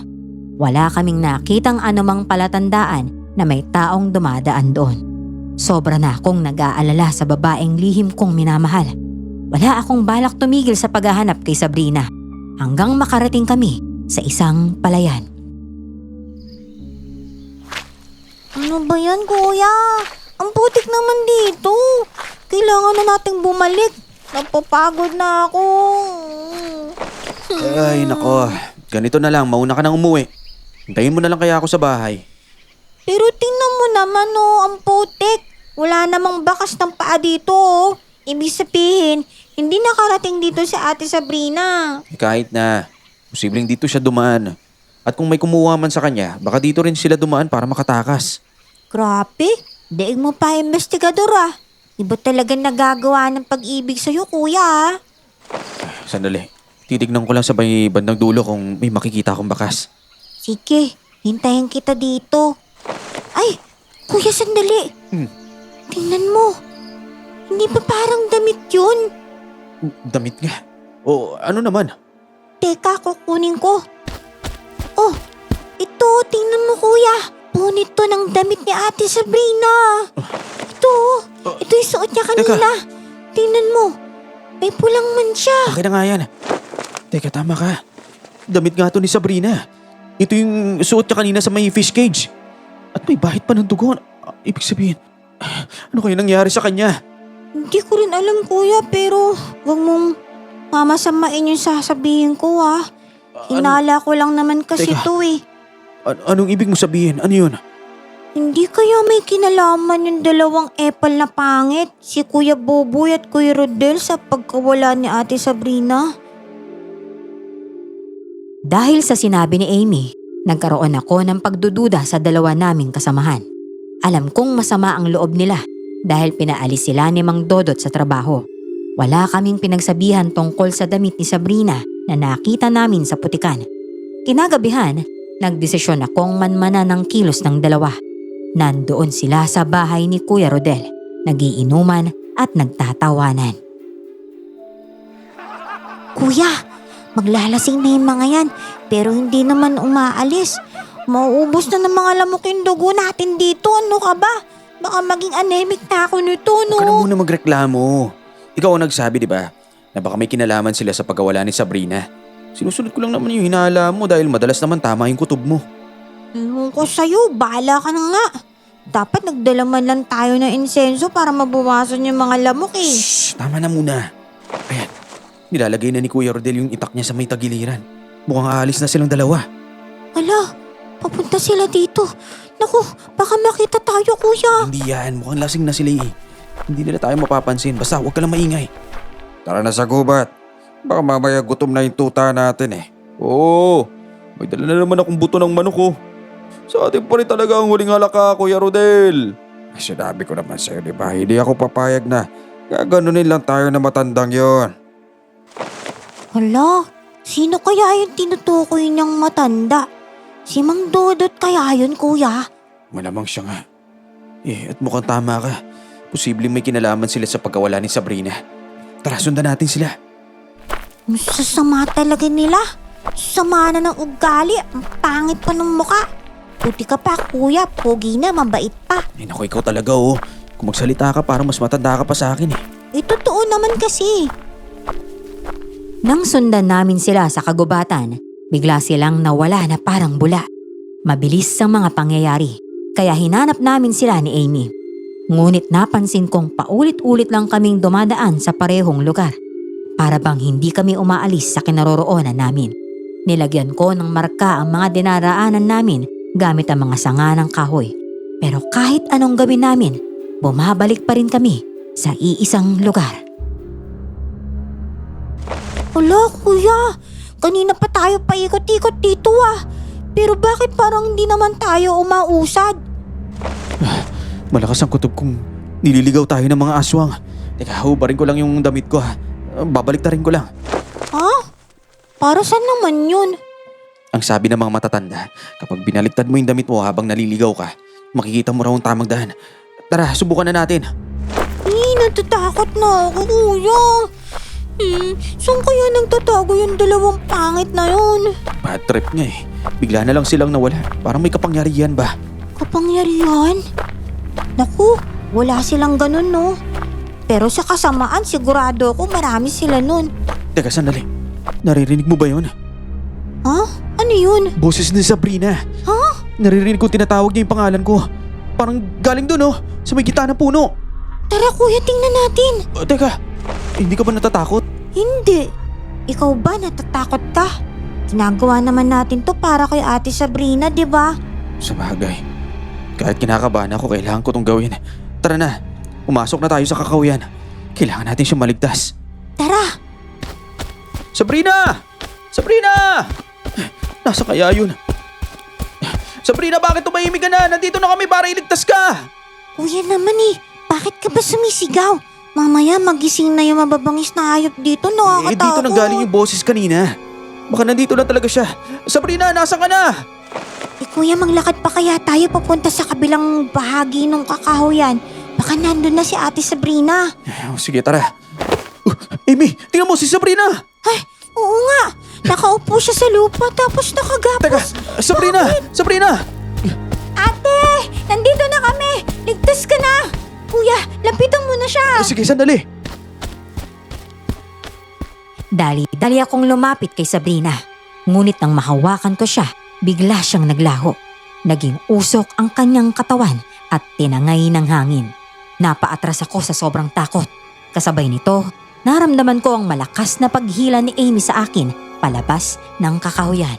Wala kaming nakitang anumang palatandaan na may taong dumadaan doon. Sobra na akong nag-aalala sa babaeng lihim kong minamahal. Wala akong balak tumigil sa paghahanap kay Sabrina hanggang makarating kami sa isang palayan. Ano ba yan, kuya? Ang putik naman dito. Kailangan na nating bumalik. Napapagod na ako. Ay, nako. Ganito na lang, mauna ka nang umuwi. Hintayin mo na lang kaya ako sa bahay. Pero tingnan mo naman ang putik. Wala namang bakas ng paa dito Ibig sabihin, hindi nakarating dito si Ate Sabrina. Kahit na, Posibleng dito siya dumaan. At kung may kumuha man sa kanya, baka dito rin sila dumaan para makatakas. Grabe, daig mo pa investigador ah. Iba talaga nagagawa ng pag-ibig sa'yo, kuya ah. Sandali. Titignan ko lang sa may bandang dulo kung may makikita akong bakas. Sige, hintayin kita dito. Ay, kuya, sandali. Tingnan mo. Hindi ba parang damit yun? Damit nga. O ano naman? Teka, kukunin ko. Oh, ito, tingnan mo kuya. Punit to ng damit ni Ate Sabrina. Ito yung suot niya kanina. Tingnan mo, may pulang man siya. Akin na nga yan. Teka, tama ka. Damit nga to ni Sabrina. Ito yung suot niya kanina sa may fish cage. At may bahit pa ng dugo. Ibig sabihin, ano kaya nangyari sa kanya? Hindi ko rin alam kuya, pero huwag mong mamasamain yung sasabihin ko ah. Hinala ko lang naman kasi Teka. to eh. Anong ibig mo sabihin? Ano yun? Hindi kaya may kinalaman yung dalawang epal na pangit, si Kuya Boboy at Kuya Rodel sa pagkawala ni Ate Sabrina? Dahil sa sinabi ni Amy, nagkaroon ako ng pagdududa sa dalawa naming kasamahan. Alam kong masama ang loob nila dahil pinaalis sila ni Mang Dodot sa trabaho. Wala kaming pinagsabihan tungkol sa damit ni Sabrina na nakita namin sa putikan. Kinagabihan, nagdesisyon akong manmanan ng kilos ng dalawa. Nandoon sila sa bahay ni Kuya Rodel, nagiinuman at nagtatawanan. Kuya, maglalasing na yung mga yan, pero hindi naman umaalis. Mauubos na ng mga lamok yung dugo natin dito, ano ka ba? Baka maging anemic na ako nito, no? Huwag ka na muna magreklamo. Ikaw ang nagsabi, di ba? Na baka may kinalaman sila sa pagkawala ni Sabrina. Sinusunod ko lang naman yung hinala mo dahil madalas naman tama yung kutob mo. Ewan ko sa'yo, bahala ka na nga. Dapat nagdala man lang tayo ng insenso para mabawasan yung mga lamok eh. Shhh! Tama na muna. Ayan. Nilalagay na ni Kuya Rodel yung itak niya sa may tagiliran. Mukhang aalis na silang dalawa. Hala, papunta sila dito. Naku, baka makita tayo kuya. Hindi yan. Mukhang lasing na sila eh. Hindi nila tayo mapapansin. Basta huwag ka lang maingay. Tara na sa gubat. Baka mamaya gutom na yung tuta natin eh. Oo. May dala na naman akong buto ng manok oh. Sa atin pa rin talaga ang huling halaka, Kuya Rodel. Ay, sinabi ko naman sa'yo, di ba? Hindi ako papayag na gaganunin lang tayo na matandang yon. Hala, sino kaya yung tinutukoy niyang matanda? Si Mang Dodot kaya yun kuya? Malamang siya nga. At mukhang tama ka. Posibleng may kinalaman sila sa pagkawala ni Sabrina. Tara, sundan natin sila. Ang sasama talaga nila. Sama na ng ugali, ang pangit pa ng muka. Puti ka pa kuya, pogi na, mabait pa. Naku, ikaw talaga oh. Kung magsalita ka parang mas matanda ka pa sa akin eh. Totoo naman kasi. Nang sundan namin sila sa kagubatan, bigla silang nawala na parang bula. Mabilis ang mga pangyayari, kaya hinanap namin sila ni Amy. Ngunit napansin kong paulit-ulit lang kaming dumadaan sa parehong lugar. Para bang hindi kami umaalis sa kinaroroonan namin. Nilagyan ko ng marka ang mga dinaraanan namin gamit ang mga sanga ng kahoy. Pero kahit anong gawin namin, bumabalik pa rin kami sa iisang lugar. Hala kuya, kanina pa tayo paikot-ikot dito ah. Pero bakit parang hindi naman tayo umausad? Malakas ang kutob kung nililigaw tayo ng mga aswang. Teka, hubarin ko lang yung damit ko ha. Babalik na rin ko lang. Ha? Para saan naman yun? Ang sabi ng mga matatanda, kapag binaliktad mo yung damit mo habang naliligaw ka, makikita mo raw ang tamang daan. Tara, subukan na natin. Natatakot na ako kuya. Saan kaya nagtatago yung dalawang pangit na yun? Bad trip nga eh. Bigla na lang silang nawala. Parang may kapangyarihan ba? Kapangyarihan? Naku, wala silang ganun no. Pero sa kasamaan sigurado ako marami sila nun. Teka, sandali. Naririnig mo ba yun? Ha? Ano yun? Boses ni Sabrina. Ha? Naririnig ko tinatawag niya yung pangalan ko. Parang galing doon oh, sa may gitna ng puno. Tara kuya, tingnan natin. Teka, hindi ka ba natatakot? Hindi. Ikaw ba natatakot ka? Ginagawa naman natin to para kay Ate Sabrina, di ba? Sa bagay. Kahit kinakabahan ako, kailangan ko tong gawin. Tara na, pumasok na tayo sa kakahuyan. Kailangan natin siyang maligtas. Tara! Sabrina! Sabrina! Nasa kaya yun? Sabrina, bakit tumahimik ka na? Nandito na kami para iligtas ka! Kuya naman bakit ka ba sumisigaw? Mamaya magising na yung mababangis na hayop dito, nakakatakot. Dito nanggaling yung boses kanina. Baka nandito na talaga siya. Sabrina, nasan ka na? Kuya, maglakad pa kaya tayo papunta sa kabilang bahagi ng kakahuyan? Baka nandun na si Ate Sabrina. Sige, tara. Amy, tingnan mo si Sabrina! Ay, oo nga. Nakaupo siya sa lupa tapos nakagapos. Teka, Sabrina! Sabrina! Ate, nandito na kami. Ligtas ka na. Kuya, lapitan mo na siya. Sige, sandali. Dali akong lumapit kay Sabrina. Ngunit nang mahawakan ko siya, bigla siyang naglaho. Naging usok ang kanyang katawan at tinangay ng hangin. Napaatras ako sa sobrang takot. Kasabay nito, naramdaman ko ang malakas na paghila ni Amy sa akin palabas ng kakahuyan.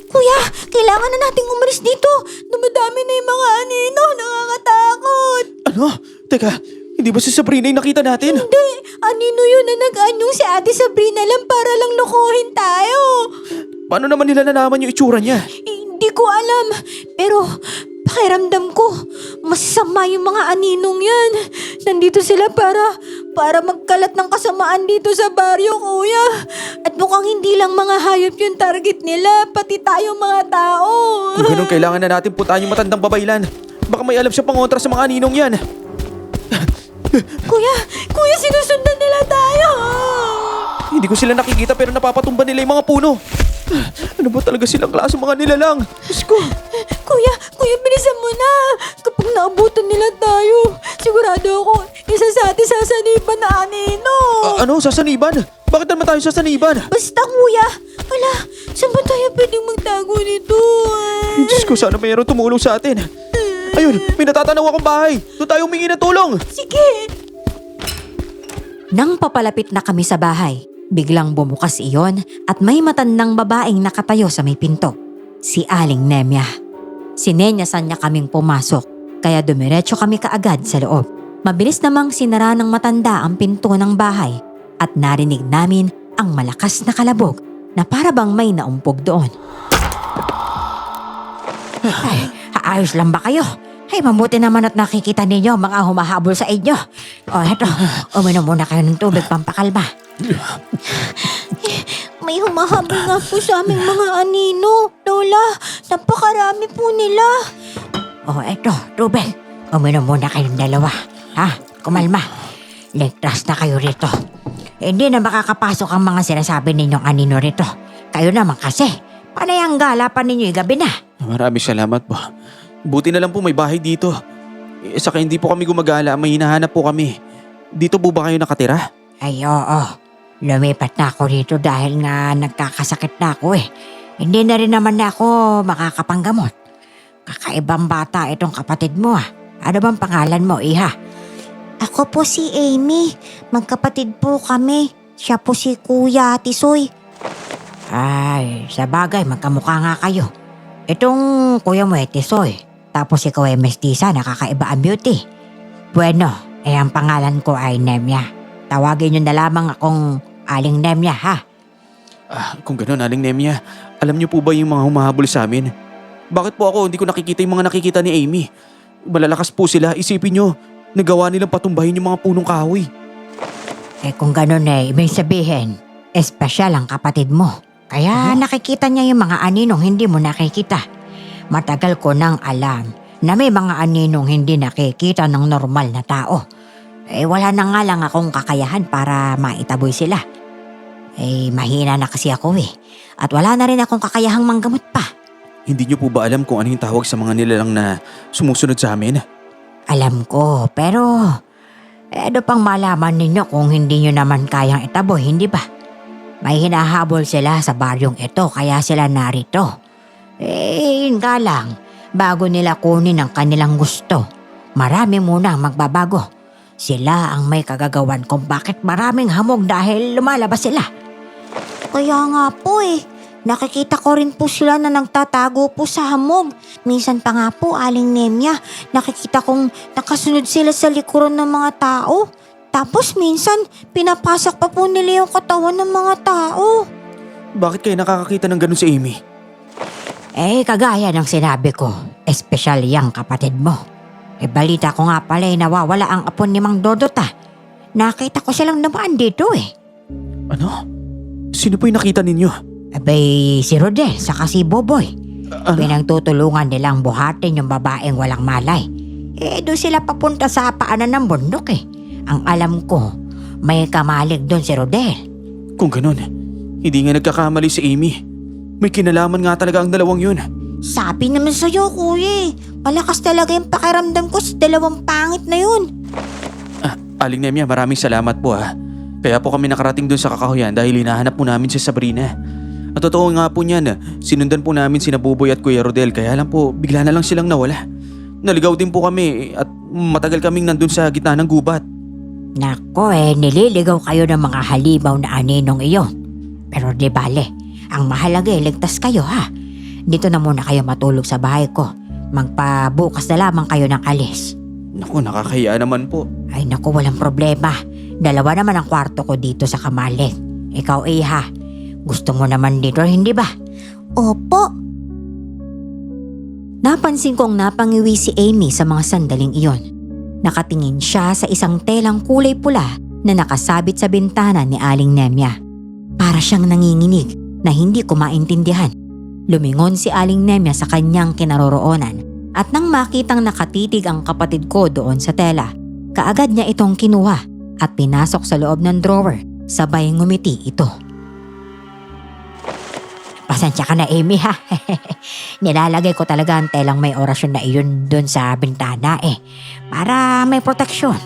Kuya, kailangan na nating umalis dito. Dumadami na yung mga anino. Nakakatakot. Ano? Teka, hindi ba si Sabrina yung nakita natin? Hindi, anino yun na nag-anyong si Ate Sabrina lang para lang lokohin tayo. Paano naman nila nalaman yung itsura niya? Hindi ko alam. Pero pakiramdam ko, masama yung mga aninong yan. Nandito sila para magkalat ng kasamaan dito sa baryo, kuya. At mukhang hindi lang mga hayop yung target nila, pati tayo mga tao. Kung ganun, kailangan na natin puntahan yung matandang babaylan. Baka may alam siya pangontra sa mga aninong yan. Kuya, sinusundan nila tayo. Hindi ko sila nakikita pero napapatumba nila yung mga puno. Ano ba talaga silang klase mga nilalang? Diyos ko. Kuya, bilisan mo na. Kapag naabutan nila tayo, sigurado ako, isa sa atin sasaniban na anino. Ano? Sasaniban? Bakit naman tayo sasaniban? Basta kuya, wala, saan ba tayo pwedeng magtago nito? Diyos ko, sana mayroon tumulong sa atin. Ayun, may natatanaw akong bahay. Doon tayo humingi ng tulong. Sige. Nang papalapit na kami sa bahay, biglang bumukas iyon at may matandang babaeng nakatayo sa may pinto. Si Aling Nemya. Sinenyasan niya kaming pumasok, kaya dumiretso kami kaagad sa loob. Mabilis namang sinara ng matanda ang pinto ng bahay at narinig namin ang malakas na kalabog na para bang may naumpog doon. Ay, ayos lang ba kayo? Ay, mabuti naman at nakikita ninyo mga humahabol sa inyo. O, eto, uminom muna kayo ng tubig pampakalma. May humahabol nga po sa aming mga anino. Lola, napakarami po nila. O, eto, tubig. Uminom muna kayong dalawa. Ha? Kumalma. Ligtas na kayo rito. Hindi na makakapasok ang mga sinasabi ninyong anino rito. Kayo naman kasi. Panay ang gala pa ninyo gabi na. Maraming salamat po. Buti na lang po may bahay dito. Saka hindi po kami gumagala, may hinahanap po kami. Dito po ba kayo nakatira? Ay, oo. Lumipat na ako rito dahil nga nagkakasakit na ako eh. Hindi na rin naman na ako makakapanggamot. Kakaibang bata itong kapatid mo ah. Ano bang pangalan mo, Iha? Ako po si Amy. Magkapatid po kami. Siya po si Kuya Tisoy. Ay, sa bagay, magkamukha nga kayo. Itong kuya mo Tisoy. Tapos ikaw ay mestiza, nakakaiba ang beauty. Bueno, ang pangalan ko ay Nemya. Tawagin niyo na lamang akong Aling Nemya, ha? Kung gano'n, Aling Nemya, alam niyo po ba yung mga humahabol sa amin? Bakit po ako hindi ko nakikita yung mga nakikita ni Amy? Malalakas po sila, isipin niyo, nagawa nilang patumbahin yung mga punong kahoy. Kung gano'n ibig sabihin, espesyal ang kapatid mo. Kaya nakikita niya yung mga aninong hindi mo nakikita. Matagal ko nang alam na may mga aninong hindi nakikita ng normal na tao. Wala na nga lang akong kakayahan para maitaboy sila. Mahina na kasi ako At wala na rin akong kakayahang manggamot pa. Hindi niyo po ba alam kung ano yung tawag sa mga nilalang na sumusunod sa amin? Alam ko, pero ano pang malaman ninyo kung hindi nyo naman kayang itaboy, hindi ba? May hinahabol sila sa baryong ito kaya sila narito. Yun nga lang, bago nila kunin ang kanilang gusto, marami muna ang magbabago. Sila ang may kagagawan kung bakit maraming hamog dahil lumalabas sila. Kaya nga po nakikita ko rin po sila na nagtatago po sa hamog. Minsan pa nga po, Aling Nemya, nakikita kong nakasunod sila sa likuran ng mga tao. Tapos minsan, pinapasak pa po nila yung katawan ng mga tao. Bakit kayo nakakakita ng ganun si Amy? Kagaya ng sinabi ko, espesyal yang kapatid mo. Balita ko nga pala nawawala ang apo ni Mang Dodot ah. Nakita ko silang naman dito eh. Ano? Sino po yung nakita ninyo? Si Rodel saka si Boboy. Ano? Pinagtutulungan nilang buhatin yung babaeng walang malay. Doon sila papunta sa paanan ng bundok eh. Ang alam ko, may kamalig doon si Rodel. Kung ganun, hindi nga nagkakamali si Amy. May kinalaman nga talaga ang dalawang yun. Sabi naman sa'yo, kuya malakas talaga yung pakiramdam ko sa dalawang pangit na yun. Aling Nemya, maraming salamat po ha. Kaya po kami nakarating dun sa kakahuyan dahil hinahanap po namin si Sabrina. At totoo nga po niyan, sinundan po namin sina Buboy at Kuya Rodel kaya lang po bigla na lang silang nawala. Naligaw din po kami at matagal kaming nandun sa gitna ng gubat. Nako nililigaw kayo ng mga halimaw na aninong iyon. Pero di bale, ang mahalaga ligtas kayo ha. Dito na muna kayo matulog sa bahay ko. Magpabukas na lamang kayo ng alis. Naku, nakakahiya naman po. Ay naku, walang problema. Dalawa naman ang kwarto ko dito sa kamalig. Ikaw ha, gusto mo naman dito hindi ba? Opo. Napansin kong napangiwi si Amy sa mga sandaling iyon. Nakatingin siya sa isang telang kulay pula na nakasabit sa bintana ni Aling Nemya. Para siyang nanginginig na hindi ko maintindihan. Lumingon si Aling Nemya sa kanyang kinaroroonan at nang makitang nakatitig ang kapatid ko doon sa tela, kaagad niya itong kinuha at pinasok sa loob ng drawer, sabay ngumiti ito. Pasensya ka na Amy ha. Nilalagay ko talaga ang telang may orasyon na iyon doon sa bintana para may proteksyon.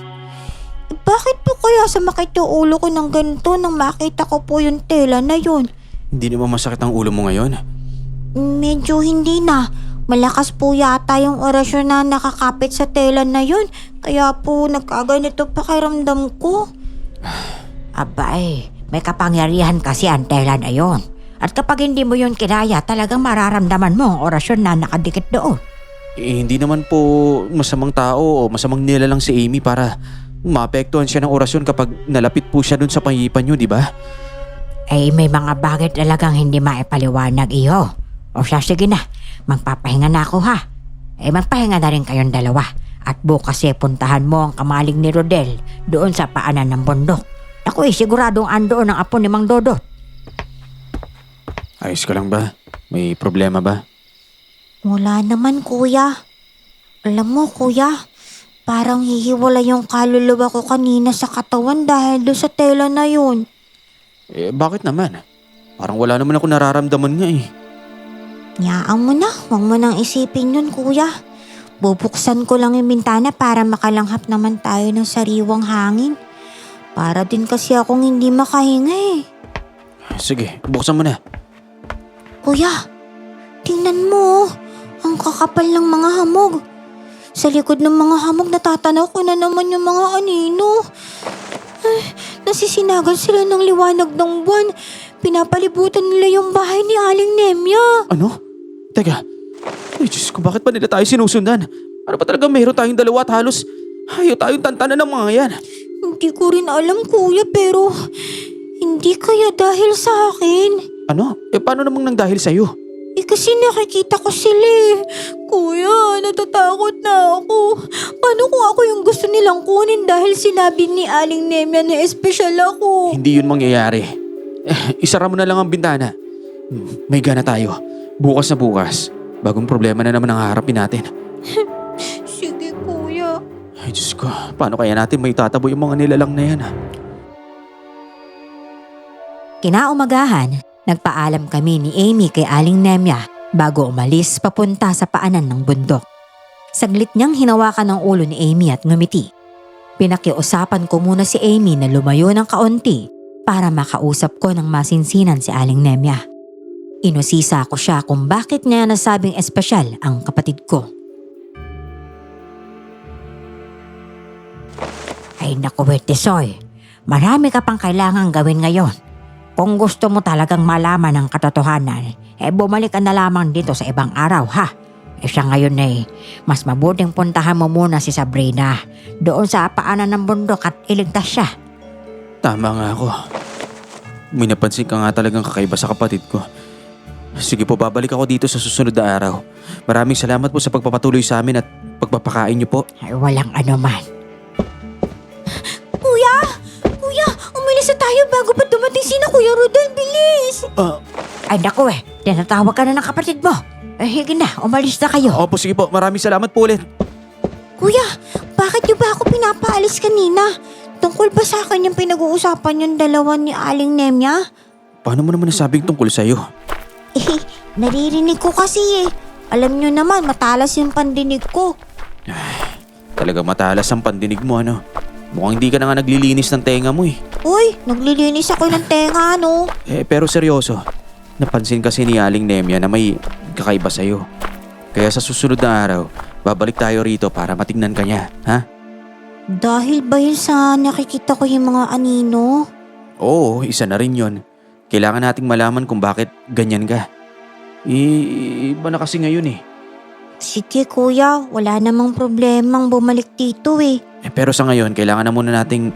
Bakit po kaya sumakit yung ulo ko ng ganito nang makita ko po yung tela na yun? Hindi naman masakit ang ulo mo ngayon. Medyo hindi na. Malakas po yata yung orasyon na nakakapit sa tela na yun. Kaya po nagkaganito pakiramdam ko. May kapangyarihan kasi ang tela na yon. At kapag hindi mo yun kinaya, talagang mararamdaman mo ang orasyon na nakadikit doon. Hindi naman po masamang tao o masamang nilalang si Amy para maapektuhan siya ng orasyon kapag nalapit po siya dun sa pangipan nyo, di ba? May mga bagay talagang hindi maipaliwanag iyo. O siya, sige na. Magpapahinga na ako ha. Magpahinga na rin kayong dalawa. At bukas puntahan mo ang kamalig ni Rodel doon sa paanan ng bundok. Ako siguradong andoon ang apo ni Mang Dodot. Ayos ka lang ba? May problema ba? Wala naman kuya. Alam mo kuya, parang hihiwala yung kaluluwa ko kanina sa katawan dahil doon sa tela na yun. Bakit naman? Parang wala naman ako nararamdaman nga Yaan mo na, huwag mo nang isipin yun kuya. Bubuksan ko lang yung bintana para makalanghap naman tayo ng sariwang hangin. Para din kasi akong hindi makahinga Sige, buksan mo na. Kuya, tingnan mo. Ang kakapal ng mga hamog. Sa likod ng mga hamog natatanaw ko na naman yung mga anino. Nasisinagan sila ng liwanag ng buwan. Pinapalibutan nila yung bahay ni Aling Nemya. Ano? Teka. Ay, Diyos ko, bakit pa nila tayo sinusundan? Ano ba talaga meron tayong dalawa at halos ayaw tayong tantanan ng mga yan? Hindi ko rin alam kuya pero hindi kaya dahil sa akin. Ano? Paano namang nang dahil sa'yo? Kasi nakikita ko sila Kuya, natatakot na ako. Paano kung ako yung gusto nilang kunin dahil sinabi ni Aling Nemya na espesyal ako? Hindi yun mangyayari. Isara mo na lang ang bintana. May gana tayo. Bukas na bukas. Bagong problema na naman ang haharapin natin. Sige kuya. Ay Diyos ko, paano kaya natin may tatabo yung mga nilalang na yan Kinaumagahan, nagpaalam kami ni Amy kay Aling Nemya bago umalis papunta sa paanan ng bundok. Saglit niyang hinawakan ang ulo ni Amy at ngumiti. Pinakiusapan ko muna si Amy na lumayo ng kaunti para makausap ko ng masinsinan si Aling Nemya. Inusisa ko siya kung bakit niya nasabing espesyal ang kapatid ko. Ay naku, Tisoy. Marami ka pang kailangang gawin ngayon. Kung gusto mo talagang malaman ang katotohanan, bumalik ka na lamang dito sa ibang araw ha. Siya ngayon mas mabuting puntahan mo muna si Sabrina doon sa paanan ng bundok at iligtas siya. Tama nga ako. May napansin ka nga talagang kakaiba sa kapatid ko. Sige po, babalik ako dito sa susunod na araw. Maraming salamat po sa pagpapatuloy sa amin at pagpapakain niyo po. Ay, walang anuman. Kuya! Kuya! Umalis na tayo bago pa dumating si na Kuya Rodel. Bilis! Ay, naku tinatawag ka na ng kapatid mo. Hige na, umalis na kayo. Opo, sige po. Maraming salamat po ulit. Kuya, bakit niyo ba ako pinapaalis kanina? Tungkol ba sa akin yung pinag-uusapan yung dalawa ni Aling Nemya? Paano mo naman nasabing tungkol sa'yo? Naririnig ko kasi Alam niyo naman, matalas yung pandinig ko. Talaga matalas ang pandinig mo, ano? Mukhang hindi ka na nga naglilinis ng tenga mo eh. Uy, naglilinis ako ng tenga, no? Pero seryoso, napansin kasi ni Aling Nemya na may kakaiba sa'yo. Kaya sa susunod na araw, babalik tayo rito para matignan ka niya, ha? Dahil ba yun sa nakikita ko yung mga anino? Oo, isa na rin yon. Kailangan nating malaman kung bakit ganyan ka. Iba na kasi ngayon eh. Sige kuya, wala namang problemang bumalik dito Pero sa ngayon, kailangan na muna nating...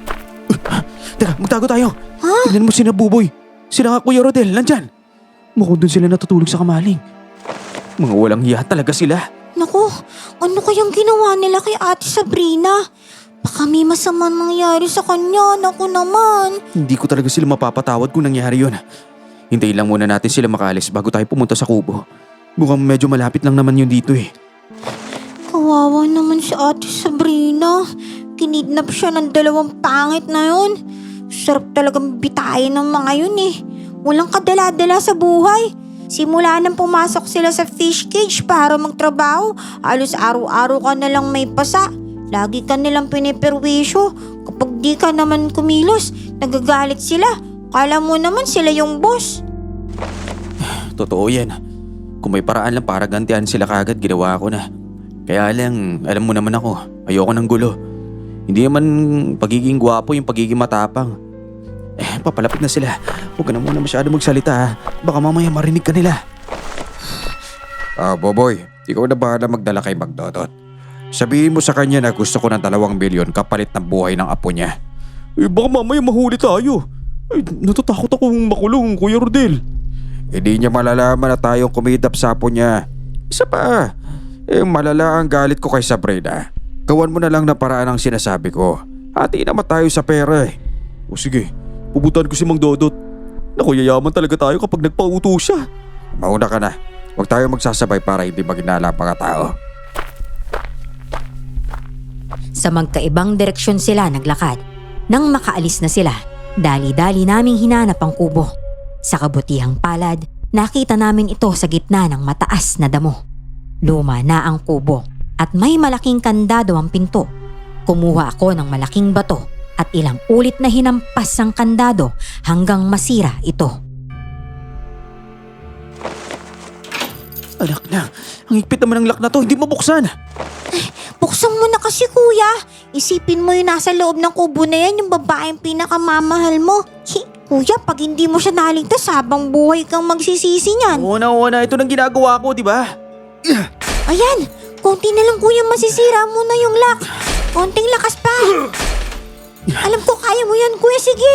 Teka, magtago tayo. Ha? Tingnan mo sina Buboy. Sila nga Kuya Rodel, nandyan. Mukhang doon sila natutulog sa kamaling. Mga walang hiya talaga sila. Naku, ano kayang ginawa nila kay Ate Sabrina? Baka may masamang mangyari sa kanya, naku naman. Hindi ko talaga sila mapapatawad kung nangyari yun. Hintayin lang muna natin sila makaalis bago tayo pumunta sa kubo. Mukhang medyo malapit lang naman yun dito eh. Kawawa naman si Ate Sabrina. Kinidnap siya ng dalawang pangit na yun. Sarap talagang bitayin ng mga yun Walang kadala-dala sa buhay. Simula nang pumasok sila sa fish cage para magtrabaho, halos araw-araw ka na lang may pasa. Lagi ka nilang piniperwisyo. Kapag di ka naman kumilos, nagagalit sila. Kala mo naman sila yung boss. Totoo yan. Kung may paraan lang para gantihan sila kagad, ginawa ko na. Kaya lang, alam mo naman ako, ayoko ng gulo. Hindi naman pagiging gwapo yung pagiging matapang. Papalapit na sila. Huwag ka na muna masyado magsalita ha. Baka mamaya marinig ka nila. Boboy, ikaw na bahala magdala kay Magdodot. Sabihin mo sa kanya na gusto ko ng 2 milyon kapalit ng buhay ng apo niya. Baka mamaya mahuli tayo. Natatakot akong makulong, Kuya Rodel. Hindi niya malalaman na tayong kumidap sa apo niya. Isa pa, malala ang galit ko kay Sabrina. Gawan mo na lang na paraan ang sinasabi ko. Hati naman tayo sa pera O sige, pubutan ko si Mang Dodot. Naku, yayaman talaga tayo kapag nagpauto siya. Mauna ka na. Huwag tayo magsasabay para hindi maginala ang mga tao. Sa magkaibang direksyon sila naglakad. Nang makaalis na sila, dali-dali naming hinanap ang kubo. Sa kabutihang palad, nakita namin ito sa gitna ng mataas na damo. Luma na ang kubo at may malaking kandado ang pinto. Kumuha ako ng malaking bato at ilang ulit na hinampas ang kandado hanggang masira ito. Anak na, ang higpit naman ng lock na to, hindi mabuksan. Buksan mo na kasi kuya. Isipin mo yung nasa loob ng kubo na yan, yung babaeng pinakamamahal mo. Kuya, pag hindi mo siya naligtas, habang buhay kang magsisisi niyan. Oo na, ito nang ginagawa ko, di ba? Ayan, konti na lang kuya, masisira mo na yung lock. Konting lakas pa. Alam ko kaya mo yan kuya, sige.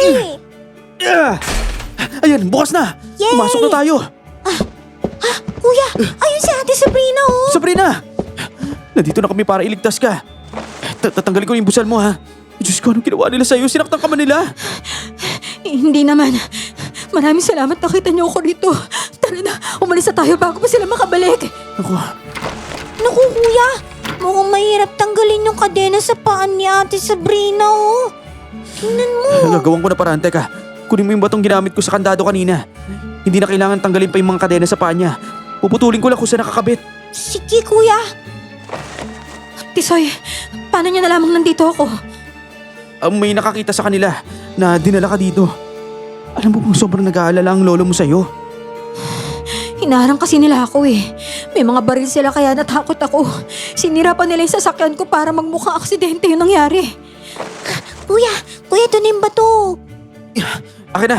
Ayan, bukas na. Yay! Pumasok na tayo. Kuya, ayun si Ate Sabrina Sabrina! Nandito na kami para iligtas ka. Tatanggalin ko yung busal mo ha. Diyos ko, anong ginawa nila sa'yo? Sinaktan ka man nila? Hindi naman. Maraming salamat nakita niyo ako dito. Tara na, umalis na tayo bago pa sila makabalik. Naku kuya, mukhang mahirap tanggalin yung kadena sa paan ni Ate Sabrina Tingnan mo. Gagawin ko na paraan. Teka, kunin mo yung batong ginamit ko sa kandado kanina. Hindi na kailangan tanggalin pa yung mga kadena sa paa niya. Puputulin ko lang kung saan nakakabit. Sige kuya. Tisoy, paano niya nalamang nandito ako? May nakakita sa kanila na dinala ka dito. Alam mo bang sobrang nag-aalala ang lolo mo sa'yo? Hinaharang kasi nila ako May mga baril sila kaya natakot ako. Sinira pa nila yung sasakyan ko para magmukhang aksidente yung nangyari. Kuya, ito na yung bato. Akin na!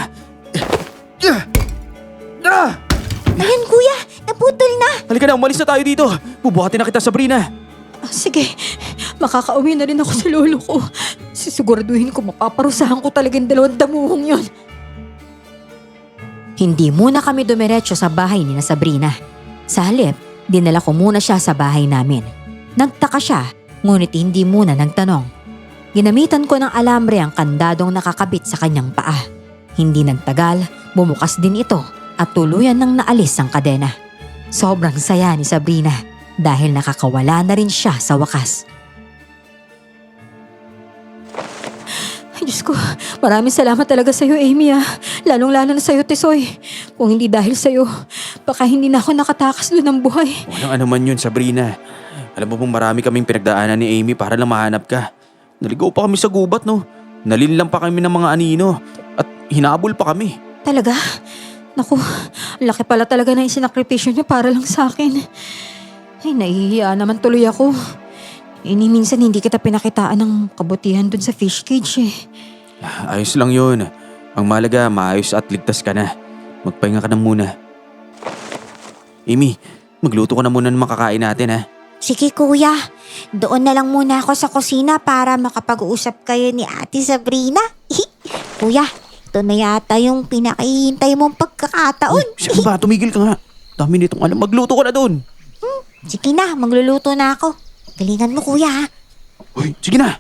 Ayan kuya, naputol na. Halika na, umalis na tayo dito. Bubuhatin na kita, Sabrina. Sige, makakauwi na rin ako sa lolo ko. Sisiguraduhin ko mapaparusahan ko talaga yung 2 damuhong yun. Hindi muna kami dumiretso sa bahay ni na Sabrina. Sa halip, dinala ko muna siya sa bahay namin. Nagtaka siya, ngunit hindi muna nagtanong. Ginamitan ko ng alambre ang kandadong nakakabit sa kanyang paa. Hindi nagtagal, bumukas din ito at tuluyan nang naalis ang kadena. Sobrang saya ni Sabrina dahil nakakawala na rin siya sa wakas. Ay, Diyos ko, maraming salamat talaga sa'yo, Amy. Lalong-lalo na sa'yo, Tisoy. Kung hindi dahil sa'yo, baka hindi na ako nakatakas doon ng buhay. Walang anuman yun, Sabrina. Alam mo bang marami kaming pinagdaanan ni Amy para lang mahanap ka. Naligaw pa kami sa gubat, no? Nalinlang pa kami ng mga anino at hinabol pa kami. Talaga? Naku, laki pala talaga na isinakripisyo niyo para lang sa akin. Ay, nahihiya naman tuloy ako. Minsan hindi kita pinakitaan ng kabutihan dun sa fish cage eh. Ayos lang yun. Ang malaga, maayos at ligtas ka na. Magpahinga ka na muna. Amy, magluto ka na muna ng makakain natin, ha? Sige kuya, doon na lang muna ako sa kusina para makapag-uusap kayo ni Ate Sabrina. Kuya, ito na yata yung pinakihintay mong pagkakataon. Sige ba, tumigil ka nga. Dami nitong alam. Magluto ka na dun. Sige na, magluluto na ako. Galingan mo kuya ha. Uy, sige na.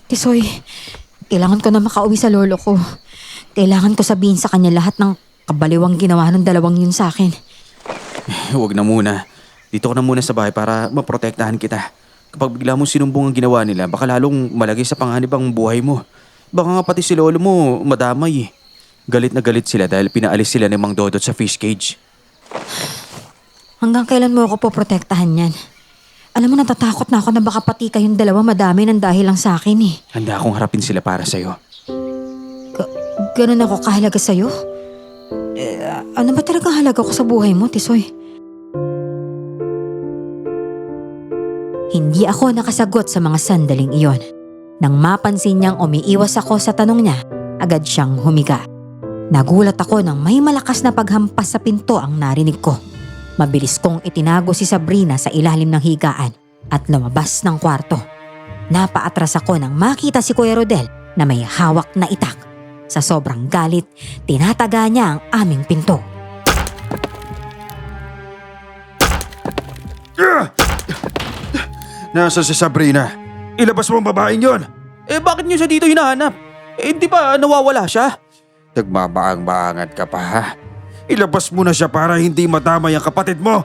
Tisoy, kailangan ko na makauwi sa lolo ko. Kailangan ko sabihin sa kanya lahat ng kabaliwang ginawa ng dalawang yun sa akin. Huwag na muna. Dito ka na muna sa bahay para maprotektahan kita. Kapag bigla mong sinumbong ang ginawa nila, baka lalong malagay sa panganib ang buhay mo. Baka nga pati si lolo mo madamay. Galit na galit sila dahil pinaalis sila ni Mang Dodot sa fish cage. Hanggang kailan mo ako poprotektahan yan? Alam mo, natatakot na ako na baka pati kayong dalawa madami ng dahil lang sa akin eh. Handa akong harapin sila para sa'yo. Ganun ako kahalaga sa'yo? Ano ba talagang halaga ko sa buhay mo, Tisoy? Hindi ako nakasagot sa mga sandaling iyon. Nang mapansin niyang umiiwas ako sa tanong niya, agad siyang humiga. Nagulat ako nang may malakas na paghampas sa pinto ang narinig ko. Mabilis kong itinago si Sabrina sa ilalim ng higaan at lumabas ng kwarto. Napaatras ako nang makita si Kuya Rodel na may hawak na itak. Sa sobrang galit, tinataga niya ang aming pinto. Nasaan si Sabrina? Ilabas mo ang babaeng yon. Eh bakit niyo siya dito hinahanap? Eh di ba nawawala siya? Nagmabaang-baangan ka pa ha? Ilabas mo na siya para hindi madamay ang kapatid mo.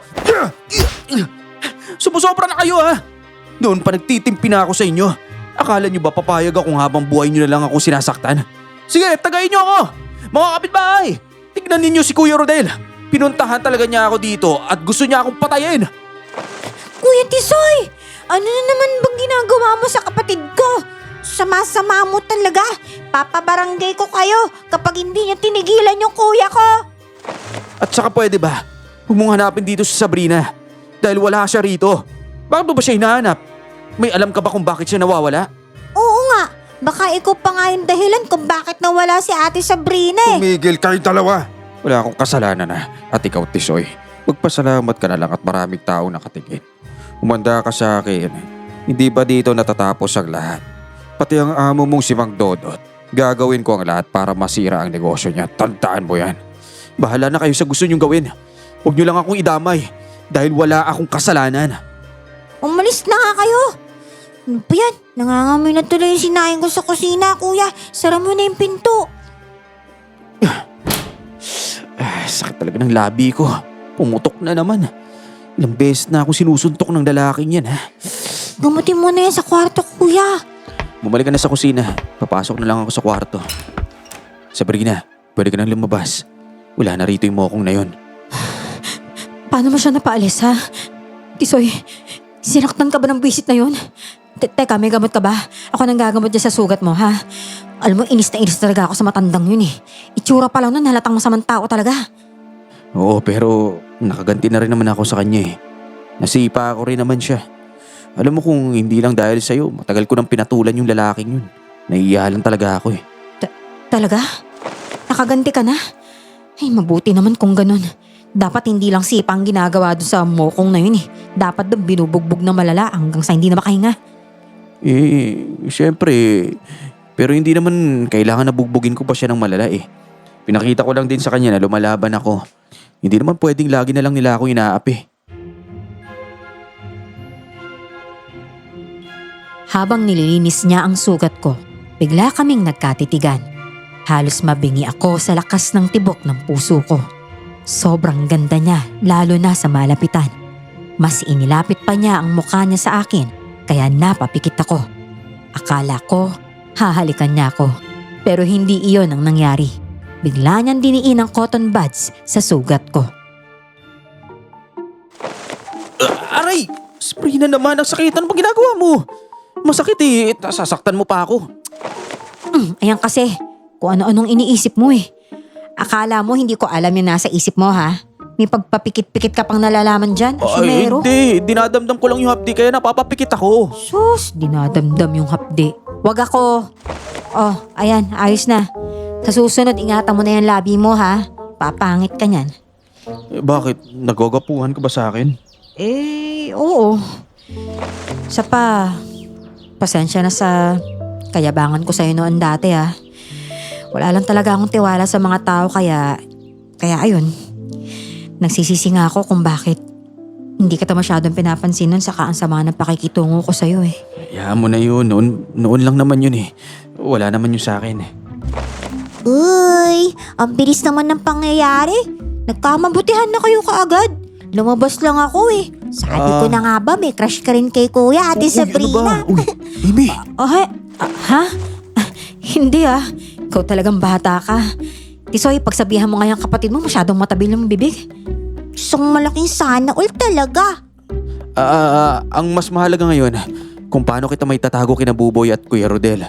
Sumusobra na kayo ha? Noon pa nagtitimpi na ako sa inyo. Akala niyo ba papayag akong habang buhay niyo na lang ako sinasaktan? Sige, tagayin niyo ako! Mga kapitbahay! Tignan ninyo si Kuya Rodel. Pinuntahan talaga niya ako dito at gusto niya akong patayin. Kuya Tisoy, ano na naman bang ginagawa mo sa kapatid ko? Sama-sama mo talaga. Papabarangay ko kayo kapag hindi niyo tinigilan yung kuya ko. At saka pwede ba? Huwag mong hanapin dito si Sabrina. Dahil wala siya rito. Bakit mo ba siya hinahanap? May alam ka ba kung bakit siya nawawala? Oo nga, baka ikaw pa nga yung dahilan kung bakit nawala si Ate Sabrina eh. Tumigil kayong dalawa. Wala akong kasalanan na. At ikaw, Tisoy, magpasalamat ka na lang at maraming tao nakatingin. Umanda ka sa akin. Hindi ba dito natatapos ang lahat? Pati ang amo mong si Mang Dodot. Gagawin ko ang lahat para masira ang negosyo niya. Tandaan mo yan. Bahala na kayo sa gusto niyong gawin. Huwag niyo lang akong idamay dahil wala akong kasalanan. Umalis na nga kayo. Ano ba yan? Nangangamoy na tuloy yung sinain ko sa kusina, kuya. Sara mo na yung pinto. Sakit talaga ng labi ko. Pumutok na naman. Ilang beses na ako sinusuntok ng lalaking yan ha. Gamutin mo na yan sa kwarto, kuya. Bumalik ka na sa kusina. Papasok na lang ako sa kwarto. Sabrina, pwede ka nang lumabas. Wala na rito yung mokong na yun. Paano mo siya napaalis, ha? Tisoy, sinaktan ka ba ng bisit na yun? Teka, may gamot ka ba? Ako nang gagamot dyan sa sugat mo, ha? Alam mo, inis na inis talaga ako sa matandang yun eh. Itsura pa lang nun, halatang masamang tao talaga. Oo, pero nakaganti na rin naman ako sa kanya eh. Nasipa ako rin naman siya. Alam mo kung hindi lang dahil sa'yo, matagal ko nang pinatulan yung lalaking yun. Naiiya lang talaga ako eh. Talaga? Nakaganti ka na? Ay, mabuti naman kung ganun. Dapat hindi lang sipa ang ginagawa doon sa mokong na yun eh. Dapat doon binubugbog na malala hanggang sa hindi na makahinga. Eh, syempre, Pero hindi naman kailangan na bugbugin ko pa siya ng malala eh. Pinakita ko lang din sa kanya na lumalaban ako. Hindi naman pwedeng lagi na lang nila ako inaapi. Habang nililinis niya ang sugat ko, bigla kaming nagkatitigan. Halos mabingi ako sa lakas ng tibok ng puso ko. Sobrang ganda niya, lalo na sa malapitan. Mas inilapit pa niya ang mukha niya sa akin, kaya napapikit ako. Akala ko, hahalikan niya ako. Pero hindi iyon ang nangyari. Bigla niyang diniin ang cotton buds sa sugat ko. Aray! Spray na naman, ang sakit. Ano ba ginagawa mo? Masakit eh, sasaktan mo pa ako. Ayan kasi, kung ano-anong iniisip mo eh. Akala mo hindi ko alam yung nasa isip mo ha? May pagpapikit-pikit ka pang nalalaman dyan, Ay, Sumero? hindi. Dinadamdam ko lang yung hapdi kaya napapapikit ako. Sus, dinadamdam yung hapdi. Wag ako. Oh, ayan, ayos na. Sa susunod, ingatan mo na yung labi mo ha. Papangit ka niyan. Eh, bakit? Nagagapuhan ka ba sa akin? Eh, oo. Sa pa, pasensya na sa kayabangan ko sa'yo noon dati ha. Wala lang talaga akong tiwala sa mga tao kaya ayun. Nagsisisi nga ako kung bakit hindi kita masyadong pinapansin nun saka ang sama ng pakikitungo ko sa'yo eh. Hayaan mo na yun. Noon lang naman yun eh. Wala naman yun sa akin eh. Uy, ang bilis naman ng pangyayari. Nagkamabutihan na kayo kaagad. Lumabas lang ako eh. Sabi ko na nga ba, may crush ka rin kay Kuya, Ate Sabrina. Uy, Amy! Oh, ha? Hindi ah. Ikaw talagang bata ka. Tisoy, pagsabihan mo nga yung kapatid mo, masyadong matabil yung bibig. Isang malaking sana all talaga. Ang mas mahalaga ngayon, kung paano kita may tatago kina Buboy at Kuya Rodel.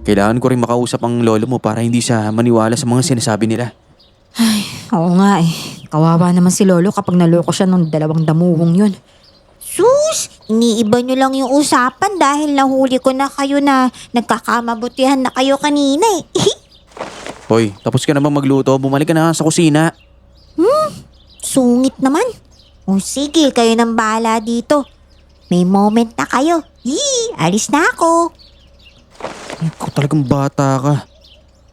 Kailangan ko rin makausap ang lolo mo para hindi siya maniwala sa mga sinasabi nila. Oo nga eh. Kawawa naman si Lolo kapag naloko siya ng dalawang damuhong yun. Sus, iniiba nyo lang yung usapan dahil nahuli ko na kayo na nagkakamabutihan na kayo kanina eh. Hoy, tapos ka naman magluto, bumalik ka na sa kusina. Sungit naman. O sige, kayo nang bahala dito. May moment na kayo. Yee, alis na ako. Ikaw talagang bata ka.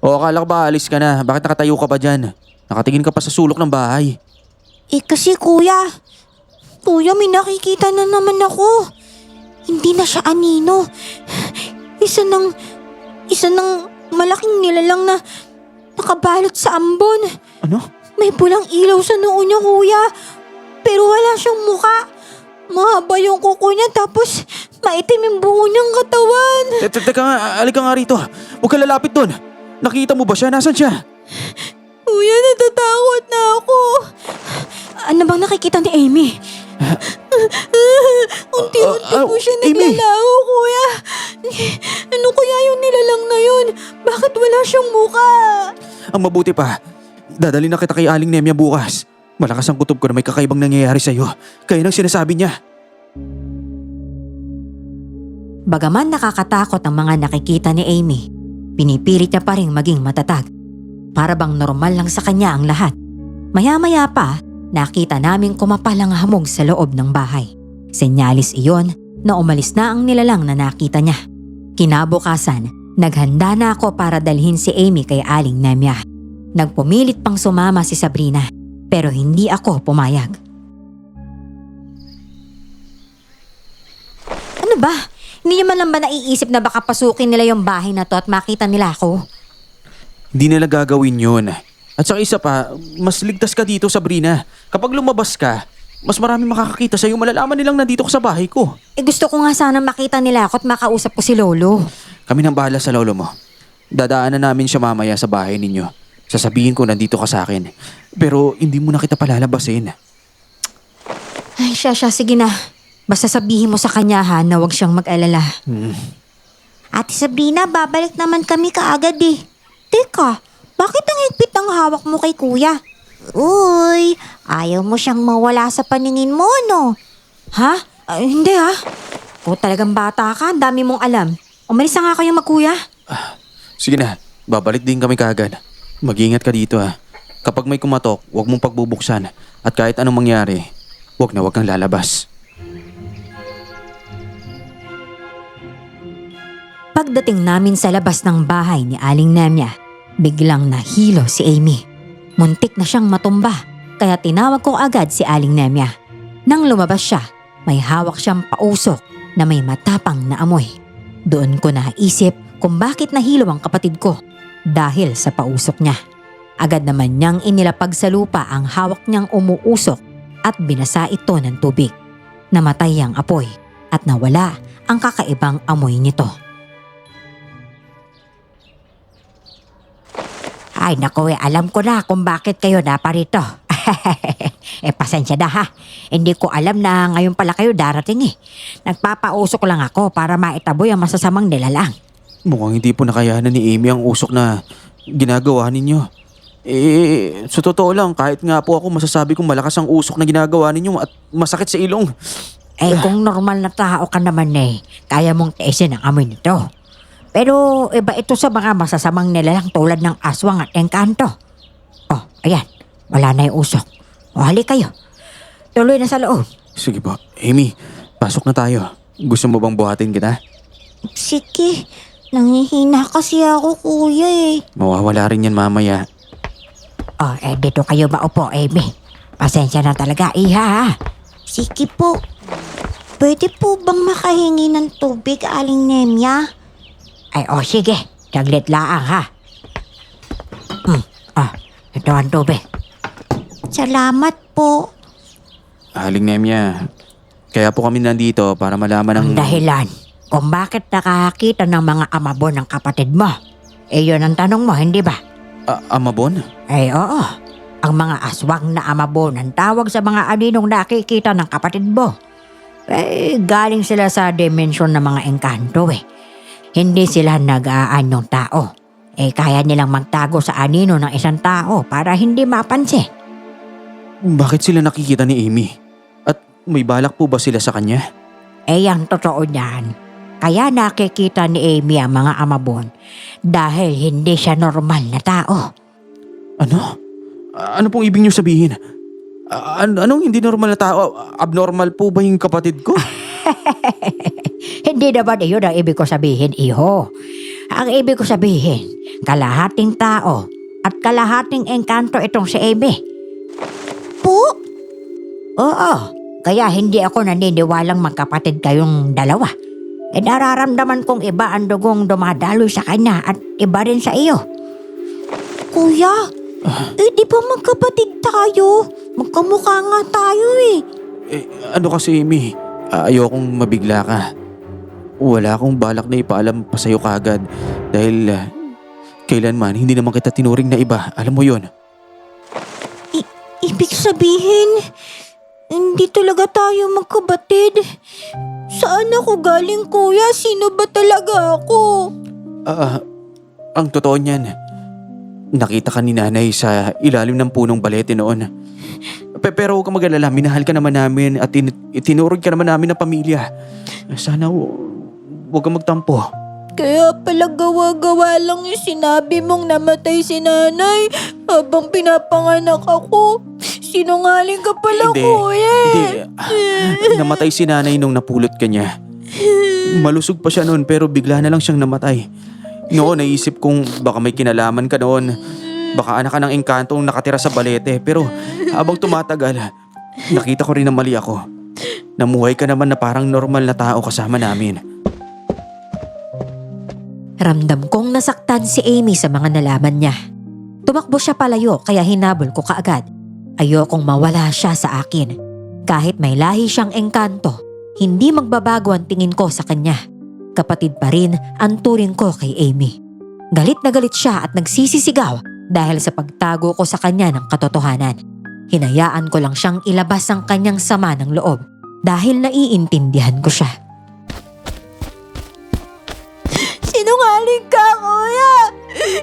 O akala ko ba alis ka na? Bakit nakatayo ka pa dyan? Nakatingin ka pa sa sulok ng bahay. Eh kasi kuya, may nakikita na naman ako. Hindi na siya anino. Isa ng malaking nilalang na nakabalot sa ambon. Ano? May pulang ilaw sa noo niya kuya. Pero wala siyang muka. Mahaba yung kuko niya tapos maitim yung buo niyang katawan. Teka nga, alika nga rito. Huwag ka lalapit doon. Nakita mo ba siya? Nasaan siya? Kuya, natatakot na ako. Ano bang nakikita ni Amy? Unti-unti po siya Amy! naglalaho, kuya. Ano kaya yung nilalang na yun? Bakit wala siyang muka? Ang mabuti pa, dadali na kita kay Aling Nemya bukas. Malakas ang kutob ko na may kakaibang nangyayari sa'yo. Kaya nang sinasabi niya. Bagaman nakakatakot ang mga nakikita ni Amy, pinipilit niya pa rin maging matatag. Para bang normal lang sa kanya ang lahat. Maya-maya pa, nakita naming kumapal ang hamog sa loob ng bahay. Senyalis iyon na umalis na ang nilalang na nakita niya. Kinabukasan, naghanda na ako para dalhin si Amy kay Aling Nemya. Nagpumilit pang sumama si Sabrina, pero hindi ako pumayag. Ano ba? Hindi niyo man lang ba naiisip na baka pasukin nila yung bahay na to at makita nila ako? Hindi nila gagawin yun. At saka isa pa, mas ligtas ka dito, Sabrina. Kapag lumabas ka, mas marami makakakita sa'yo. Malalaman nilang nandito ka sa bahay ko. Eh gusto ko nga sana makita nila ako at makausap ko si Lolo. Kami nang bahala sa lolo mo. Dadaanan namin siya mamaya sa bahay ninyo. Sasabihin ko nandito ka sa akin. Pero hindi mo na kita palalabasin. Ay siya, sige na. Basta sabihin mo sa kanya ha na huwag siyang mag-alala. Ate Sabrina, babalik naman kami kaagad eh. Teka, bakit ang higpit ng hawak mo kay kuya? Uy, ayaw mo siyang mawala sa paningin mo, no? Ha? Hindi ha. Kung talagang bata ka, ang dami mong alam. Umalis na nga kayo magkuya. Sige na, babalik din kami kaagad. Mag-ingat ka dito ha. Kapag may kumatok, huwag mong pagbubuksan. At kahit anong mangyari, huwag kang lalabas. Pagdating namin sa labas ng bahay ni Aling Nemya, biglang nahilo si Amy. Muntik na siyang matumba, kaya tinawag ko agad si Aling Nemya. Nang lumabas siya, may hawak siyang pausok na may matapang na amoy. Doon ko naisip kung bakit nahilo ang kapatid ko dahil sa pausok niya. Agad naman niyang inilapag sa lupa ang hawak niyang umuusok at binasa ito ng tubig. Namatay ang apoy at nawala ang kakaibang amoy nito. Ay naku, alam ko na kung bakit kayo naparito. Pasensya na ha. Hindi ko alam na ngayon pala kayo darating eh. Nagpapausok lang ako para maitaboy ang masasamang nilalang. Mukhang hindi po nakayanan ni Amy ang usok na ginagawa ninyo. Sa totoo lang, kahit nga po ako masasabi kong malakas ang usok na ginagawa ninyo at masakit sa ilong. Kung normal na tao ka naman kaya mong tiisin ang amoy nito. Pero iba ito sa mga masasamang nilalang tulad ng aswang at engkanto. Oh, ayan. Wala na yung usok. O, halik kayo. Tuloy na sa loob. Sige po. Amy, pasok na tayo. Gusto mo bang buhatin kita? Sige, nangihina kasi ako kuya eh. Mawawala rin yan mamaya. Oh, dito kayo maupo, Amy. Pasensya na talaga, iha ha. Sige po. Pwede po bang makahingi ng tubig, Aling Nemya? Sige. Saglit laang ha. Ito ang tubig. Salamat po. Aling Nemya, kaya po kami nandito para malaman Ang dahilan kung bakit nakakita ng mga amabo ng kapatid mo. Yun ang tanong mo, hindi ba? Amabon? Oo. Ang mga aswang na amabo ng tawag sa mga aninong nakikita ng kapatid mo. Galing sila sa dimensyon ng mga engkanto Hindi sila nag-aanyong tao. Kaya nilang magtago sa anino ng isang tao para hindi mapansin. Bakit sila nakikita ni Amy? At may balak po ba sila sa kanya? Ang totoo niyan. Kaya nakikita ni Amy ang mga amabon dahil hindi siya normal na tao. Ano? Ano pong ibig niyo sabihin? Anong hindi normal na tao? Abnormal po ba yung kapatid ko? Hindi naman iyon ang ibig ko sabihin, iho. Ang ibig ko sabihin, kalahating tao at kalahating engkanto itong si Amy. Po? Oo, kaya hindi ako naniniwalang magkapatid kayong dalawa. Nararamdaman kong iba ang dugong dumadaloy sa kanya at iba rin sa iyo. Kuya, di ba magkapatid tayo? Magkamukha nga tayo Ano kasi Amy? Ayokong mabigla ka. Wala akong balak na ipaalam pa sa'yo kagad dahil kailanman hindi naman kita tinuring na iba. Alam mo yon. Ibig sabihin, hindi talaga tayo magkabatid. Saan ako galing kuya? Sino ba talaga ako? Ang totoo niyan, nakita ka ni nanay sa ilalim ng punong balete noon. Pero huwag kang mag-alala, minahal ka naman namin at itinurog ka naman namin ng pamilya. Sana huwag kang magtampo. Kaya pala gawa-gawa lang yung sinabi mong namatay si nanay habang pinapanganak ako. Sinungaling ka pala, kuya. Hindi. Namatay si nanay nung napulot ka niya. Malusog pa siya noon pero bigla na lang siyang namatay. Noon naisip kong baka may kinalaman ka noon. Baka anak ka ng engkantong nakatira sa balete. Pero habang tumatagal, nakita ko rin na mali ako. Namuhay ka naman na parang normal na tao kasama namin. Ramdam kong nasaktan si Amy sa mga nalaman niya. Tumakbo siya palayo kaya hinabol ko kaagad. Ayokong mawala siya sa akin. Kahit may lahi siyang engkanto, hindi magbabago ang tingin ko sa kanya. Kapatid pa rin ang turing ko kay Amy. Galit na galit siya at nagsisisigaw dahil sa pagtago ko sa kanya ng katotohanan. Hinayaan ko lang siyang ilabas ang kanyang sama ng loob dahil naiintindihan ko siya. Sinungaling ka, kuya!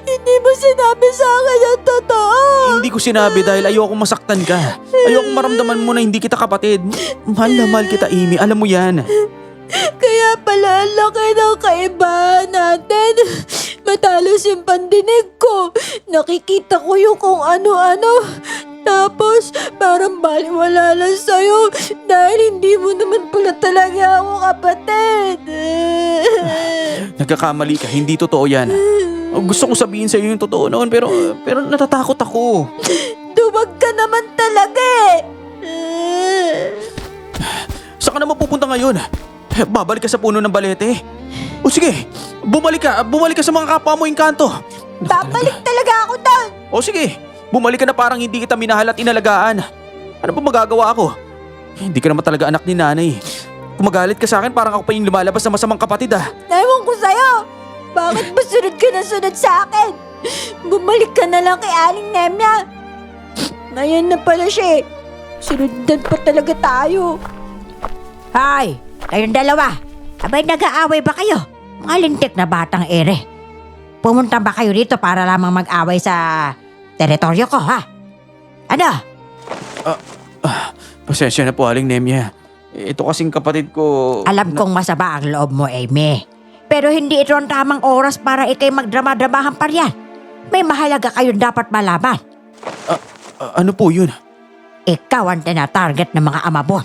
Hindi mo sinabi sa akin ang totoo! Hindi ko sinabi dahil ayokong masaktan ka. Ayokong maramdaman mo na hindi kita kapatid. Mahal na mahal kita, Amy. Alam mo yan. Kaya pala ang laki ng kaibahan natin. Matalos yung pandinig ko. Nakikita ko yung kung ano-ano. Tapos parang baliwala lang sa'yo dahil hindi mo naman pala talaga ako kapatid. Nagkakamali ka, hindi totoo yan. Gusto kong sabihin sa'yo yung totoo noon pero natatakot ako. Duwag ka naman talaga eh. Saan ka naman pupunta ngayon? Babalik ka sa puno ng balete? O sige, bumalik ka sa mga kapwa mo engkanto. Babalik talaga ako doon. O sige, bumalik ka na parang hindi kita minahal at inalagaan. Ano ba magagawa ako? Hindi ka naman talaga anak ni nanay. Kung magalit ka sa akin, parang ako pa yung lumalabas na masamang kapatid ah. Ewan ko sa'yo. Bakit ba sunod ka na sunod sa akin? Bumalik ka na lang kay Aling Nemya. Ngayon na pala siya eh. Sunundan pa talaga tayo. Hay, kayong dalawa. Abay, nag-aaway ba kayo? Mga lintik na batang ere. Pumunta ba kayo dito para lamang mag-away sa teritoryo ko, ha? Ano? Pasensya na po, Aling Nemya. Ito kasing kapatid ko... Alam kong masaba ang loob mo, Amy. Pero hindi ito ang tamang oras para ikay magdrama-dramahan pa riyan. May mahalaga kayong dapat malaman. Ano po yun? Ikaw ang tinatarget ng mga amabon.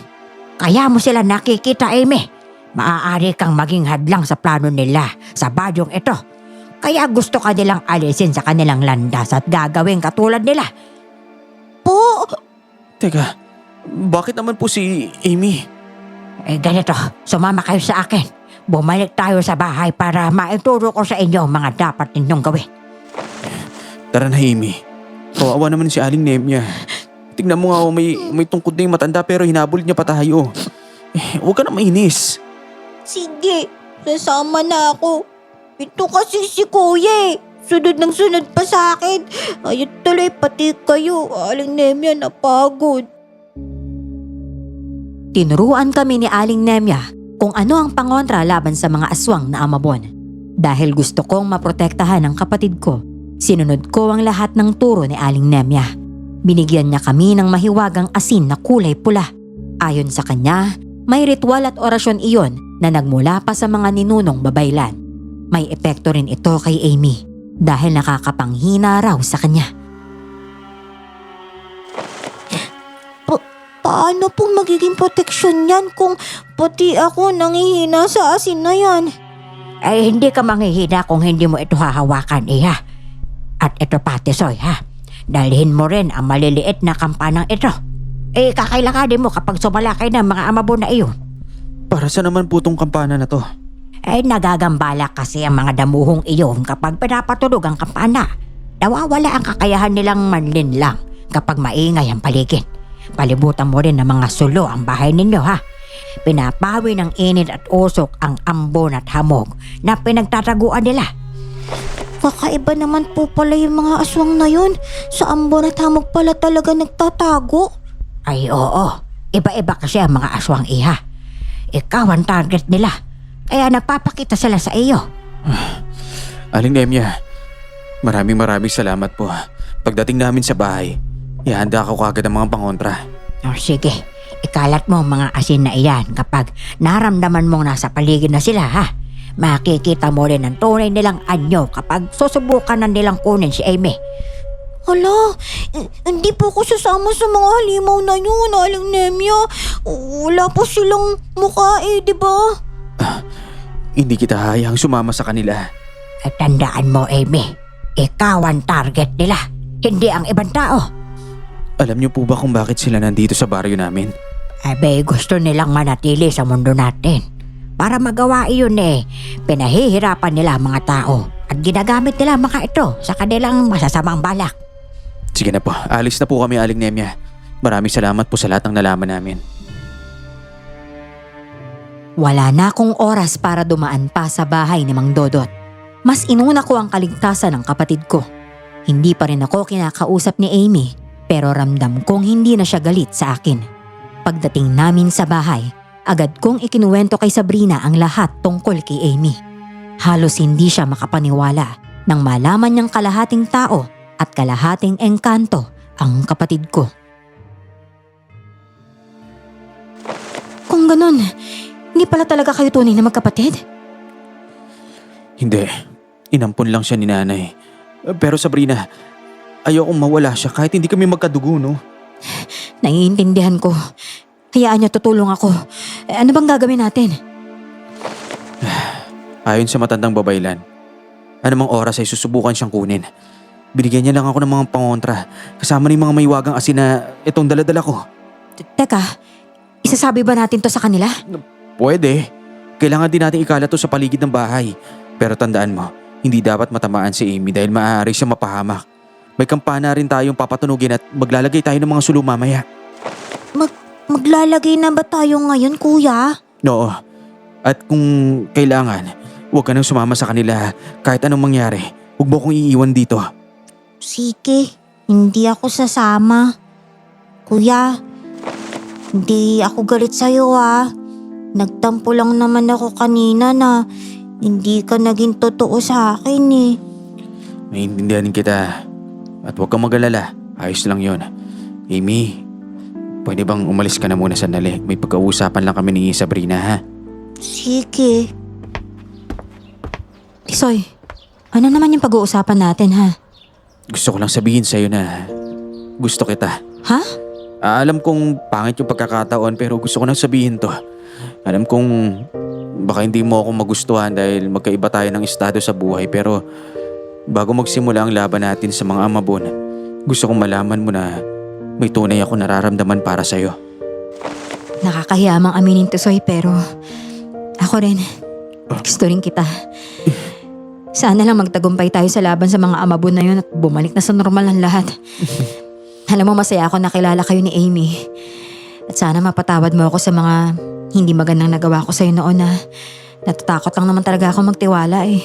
Kaya mo sila nakikita, Amy. Maaari kang maging hadlang sa plano nila sa badyong ito. Kaya gusto ka nilang alisin sa kanilang landas at gagawin katulad nila. Po, Teka, bakit naman po si Amy? Ganito, sumama kayo sa akin. Bumalik tayo sa bahay para maituro ko sa inyo ang mga dapat ninyong gawin. Tara na, Amy. Kawawa naman si Aling Nemya. Tingnan mo nga, may tungkod na yung matanda pero hinabol niya pa tayo. Huwag ka na mainis. sige. Sasama na ako. Ito kasi si Kuya eh. Sunod ng sunod pa sa akin. Ayun tuloy pati kayo. Aling Nemya napagod. Tinuruan kami ni Aling Nemya kung ano ang pangontra laban sa mga aswang na amabon. Dahil gusto kong maprotektahan ang kapatid ko, sinunod ko ang lahat ng turo ni Aling Nemya. Binigyan niya kami ng mahiwagang asin na kulay pula. Ayon sa kanya, may ritual at orasyon iyon na nagmula pa sa mga ninunong babaylan. May epekto rin ito kay Amy dahil nakakapanghina raw sa kanya. Paano pong magiging proteksyon yan kung pati ako nangihina sa asin na yan? Ay hindi ka manghihina kung hindi mo ito hahawakan, ha? At ito pa, Tisoy, ha? Dalhin mo rin ang maliliit na kampanang ito. Kakailanganin mo kapag sumalakay ng mga amabon na iyon. Para sa naman po tong kampana na to? Nagagambala kasi ang mga damuhong iyon kapag pinapatulog ang kampana. Nawawala ang kakayahan nilang manlinlang kapag maingay ang paligid. Palibutan mo rin ng mga sulo ang bahay ninyo, ha? Pinapawi ng init at usok ang ambon at hamog na pinagtataguan nila. Kakaiba naman po pala yung mga aswang na yun. Sa ambon at hamog pala talaga nagtatago. Ay oo, iba-iba kasi ang mga aswang, iha. Ikaw ang target nila, kaya nagpapakita sila sa iyo. Aling Nemya, maraming salamat po. Pagdating namin sa bahay, ihanda ko kagad ang mga pangontra. Sige, ikalat mo ang mga asin na iyan kapag naramdaman mong nasa paligid na sila, ha? Makikita mo rin ang tunay nilang anyo kapag susubukan na nilang kunin si Amy. Hala, hindi po ako sasama sa mga halimaw na yun, Aling Nemya. Wala po silang mukha eh, di ba? Hindi kita hayang sumama sa kanila. At tandaan mo, Amy, ikaw ang target nila, hindi ang ibang tao. Alam niyo po ba kung bakit sila nandito sa baryo namin? Abay, gusto nilang manatili sa mundo natin. Para magawa iyon pinahihirapan nila ang mga tao at ginagamit nila ang mga ito sa kanilang masasamang balak. Sige na po, alis na po kami, Aling Nemya. Maraming salamat po sa lahat ng nalaman namin. Wala na akong oras para dumaan pa sa bahay ni Mang Dodot. Mas inuna ko ang kaligtasan ng kapatid ko. Hindi pa rin ako kinakausap ni Amy, pero ramdam kong hindi na siya galit sa akin. Pagdating namin sa bahay, agad kong ikinuwento kay Sabrina ang lahat tungkol kay Amy. Halos hindi siya makapaniwala nang malaman niyang kalahating tao at kalahating engkanto ang kapatid ko. Kung ganun, hindi pala talaga kayo tunay na magkapatid? Hindi, inampon lang siya ni nanay. Pero Sabrina, ayokong mawala siya kahit hindi kami magkadugo, no? Naiintindihan ko. Hayaan niyo, tutulong ako. Ano bang gagawin natin? Ayon sa matandang babaylan, anumang oras ay susubukan siyang kunin. Binigyan niya lang ako ng mga pangontra, kasama ng mga maywagang asin na itong daladala ko. Teka, isasabi ba natin to sa kanila? Pwede. Kailangan din natin ikalat to sa paligid ng bahay. Pero tandaan mo, hindi dapat matamaan si Amy dahil maaari siya mapahamak. May kampana rin tayong papatunugin at maglalagay tayo ng mga sulo mamaya. Maglalagay na ba tayo ngayon, kuya? Oo. At kung kailangan, huwag ka nang sumama sa kanila kahit anong mangyari. Huwag mo kong iiwan dito. Sige, hindi ako sasama. Kuya, hindi ako galit sa'yo Nagtampo lang naman ako kanina na hindi ka naging totoo sa akin eh. Naiintindihan kita. At huwag kang mag-alala. Ayos lang yon. Amy, pwede bang umalis ka na muna sandali? May pagkausapan lang kami ni Sabrina, ha? Sige. Tisoy, ano naman yung pag-uusapan natin, ha? Gusto ko lang sabihin sa'yo na gusto kita. Ha? Alam kong pangit yung pagkakataon pero gusto ko nang sabihin to. Alam kong baka hindi mo ako magustuhan dahil magkaiba tayo ng estado sa buhay pero bago magsimula ang laban natin sa mga Amabon, gusto kong malaman mo na may tunay ako nararamdaman para sa'yo. Nakakahiya mang aminin, Tisoy, pero ako rin. Gusto rin kita. Sana lang magtagumpay tayo sa laban sa mga Amabon na yun at bumalik na sa normal ang lahat. Alam mo, masaya ako nakilala kayo ni Amy. At sana mapatawad mo ako sa mga hindi magandang nagawa ko sa'yo noon na natatakot lang naman talaga ako magtiwala eh.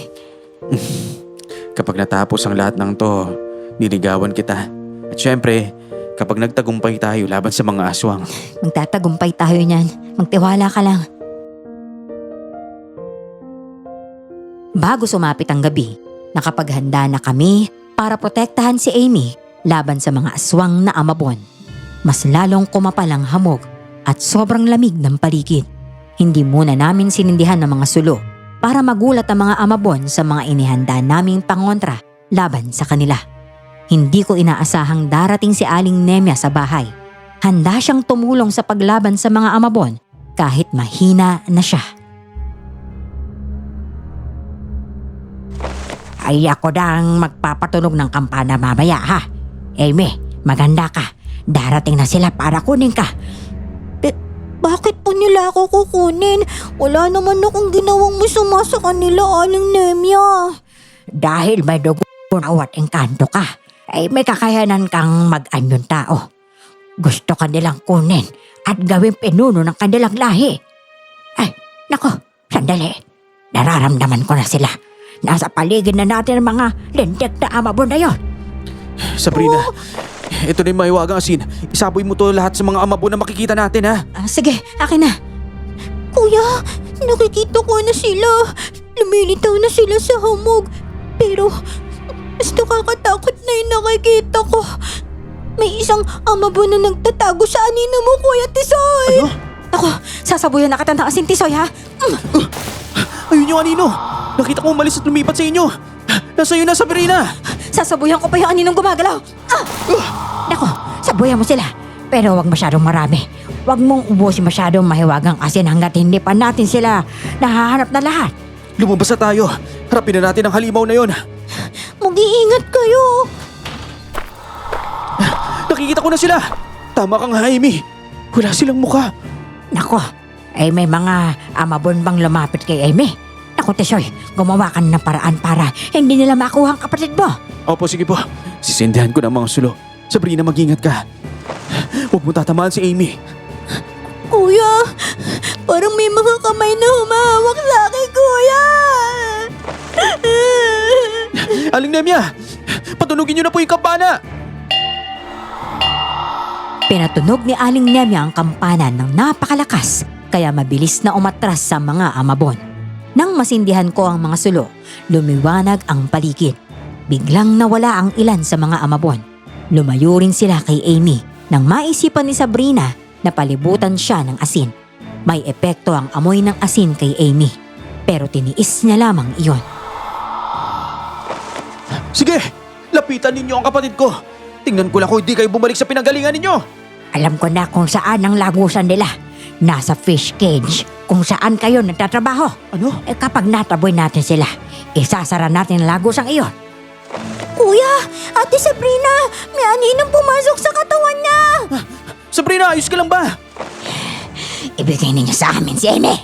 Kapag natapos ang lahat ng to, niligawan kita. At syempre, kapag nagtagumpay tayo laban sa mga aswang. Magtatagumpay tayo niyan. Magtiwala ka lang. Bago sumapit ang gabi, nakapaghanda na kami para protektahan si Amy laban sa mga aswang na Amabon. Mas lalong kumapal ang hamog at sobrang lamig ng paligid. Hindi muna namin sinindihan ng mga sulo para magulat ang mga Amabon sa mga inihanda naming pangontra laban sa kanila. Hindi ko inaasahang darating si Aling Nemya sa bahay. Handa siyang tumulong sa paglaban sa mga Amabon kahit mahina na siya. Ay ako dang magpapatunog ng kampana mamaya ha. Amy, maganda ka. Darating na sila para kunin ka. Bakit po nila ako kukunin? Wala naman akong ginawang masama sa kanila, Aling Nemya. Dahil may dugo at engkanto ka, ay may kakayanan kang mag-anyong tao. Gusto ka nilang kunin at gawing pinuno ng kanilang lahi. Ay, nako, sandali. Nararamdaman ko na sila. Nasa paligid na natin ang mga lintik na Amabon na yun. Sabrina, ito na yung mahiwagang asin. Isaboy mo to lahat sa mga Amabon na makikita natin, ha? Sige, akin na. Kuya, nakikita ko na sila. Lumilitaw na sila sa hamog. Pero, mas nakakatakot na yung nakikita ko. May isang Amabon na nagtatago sa anino mo, Kuya Tisoy. Ano? Ako, sasabuyan na kita ng asin, Tisoy, ha? Ayun yung anino. Nakita ko umalis at lumipat sa inyo. Nasa iyo na, Sabrina. Sasabuyan ko pa yung aninong gumagalaw. Nako, sabuyan mo sila. Pero wag masyadong marami. Wag mong ubusin masyadong mahiwagang asin hanggat hindi pa natin sila nahahanap na lahat. Lumabas na tayo. Harapin na natin ang halimaw na yon. Mag-iingat kayo. Nakikita ko na sila. Tama kang Jaime. Wala silang mukha. Nako, ay may mga Amabon bang lumapit kay Amy? Nako, Tisoy, gumawa ka ng paraan para hindi nila makuha ang kapatid mo. Opo, sige po. Sisindihan ko ng mga sulo. Sabrina, mag-ingat ka. Huwag mo tatamaan si Amy. Kuya, parang may mga kamay na humahawak sa akin, Kuya. Aling Nemya, patunugin niyo na po yung kampana. Pinatunog ni Aling Nemya ang kampana ng napakalakas kaya mabilis na umatras sa mga Amabon. Nang masindihan ko ang mga sulo, lumiwanag ang paligid. Biglang nawala ang ilan sa mga Amabon. Lumayo rin sila kay Amy nang maisipan ni Sabrina na palibutan siya ng asin. May epekto ang amoy ng asin kay Amy, pero tiniis niya lamang iyon. Sige, Lapitan ninyo ang kapatid ko. Tingnan ko lang kung hindi kayo bumalik sa pinanggalingan ninyo. Alam ko na kung saan ang lagusan nila. Nasa fish cage, kung saan kayo nagtatrabaho. Ano? Kapag nataboy natin sila, isasara natin ang lagusang iyon. Kuya, Ate Sabrina, may aninang pumasok sa katawan niya. Sabrina, ayos ka lang ba? Ibigay ninyo sa amin si Amy.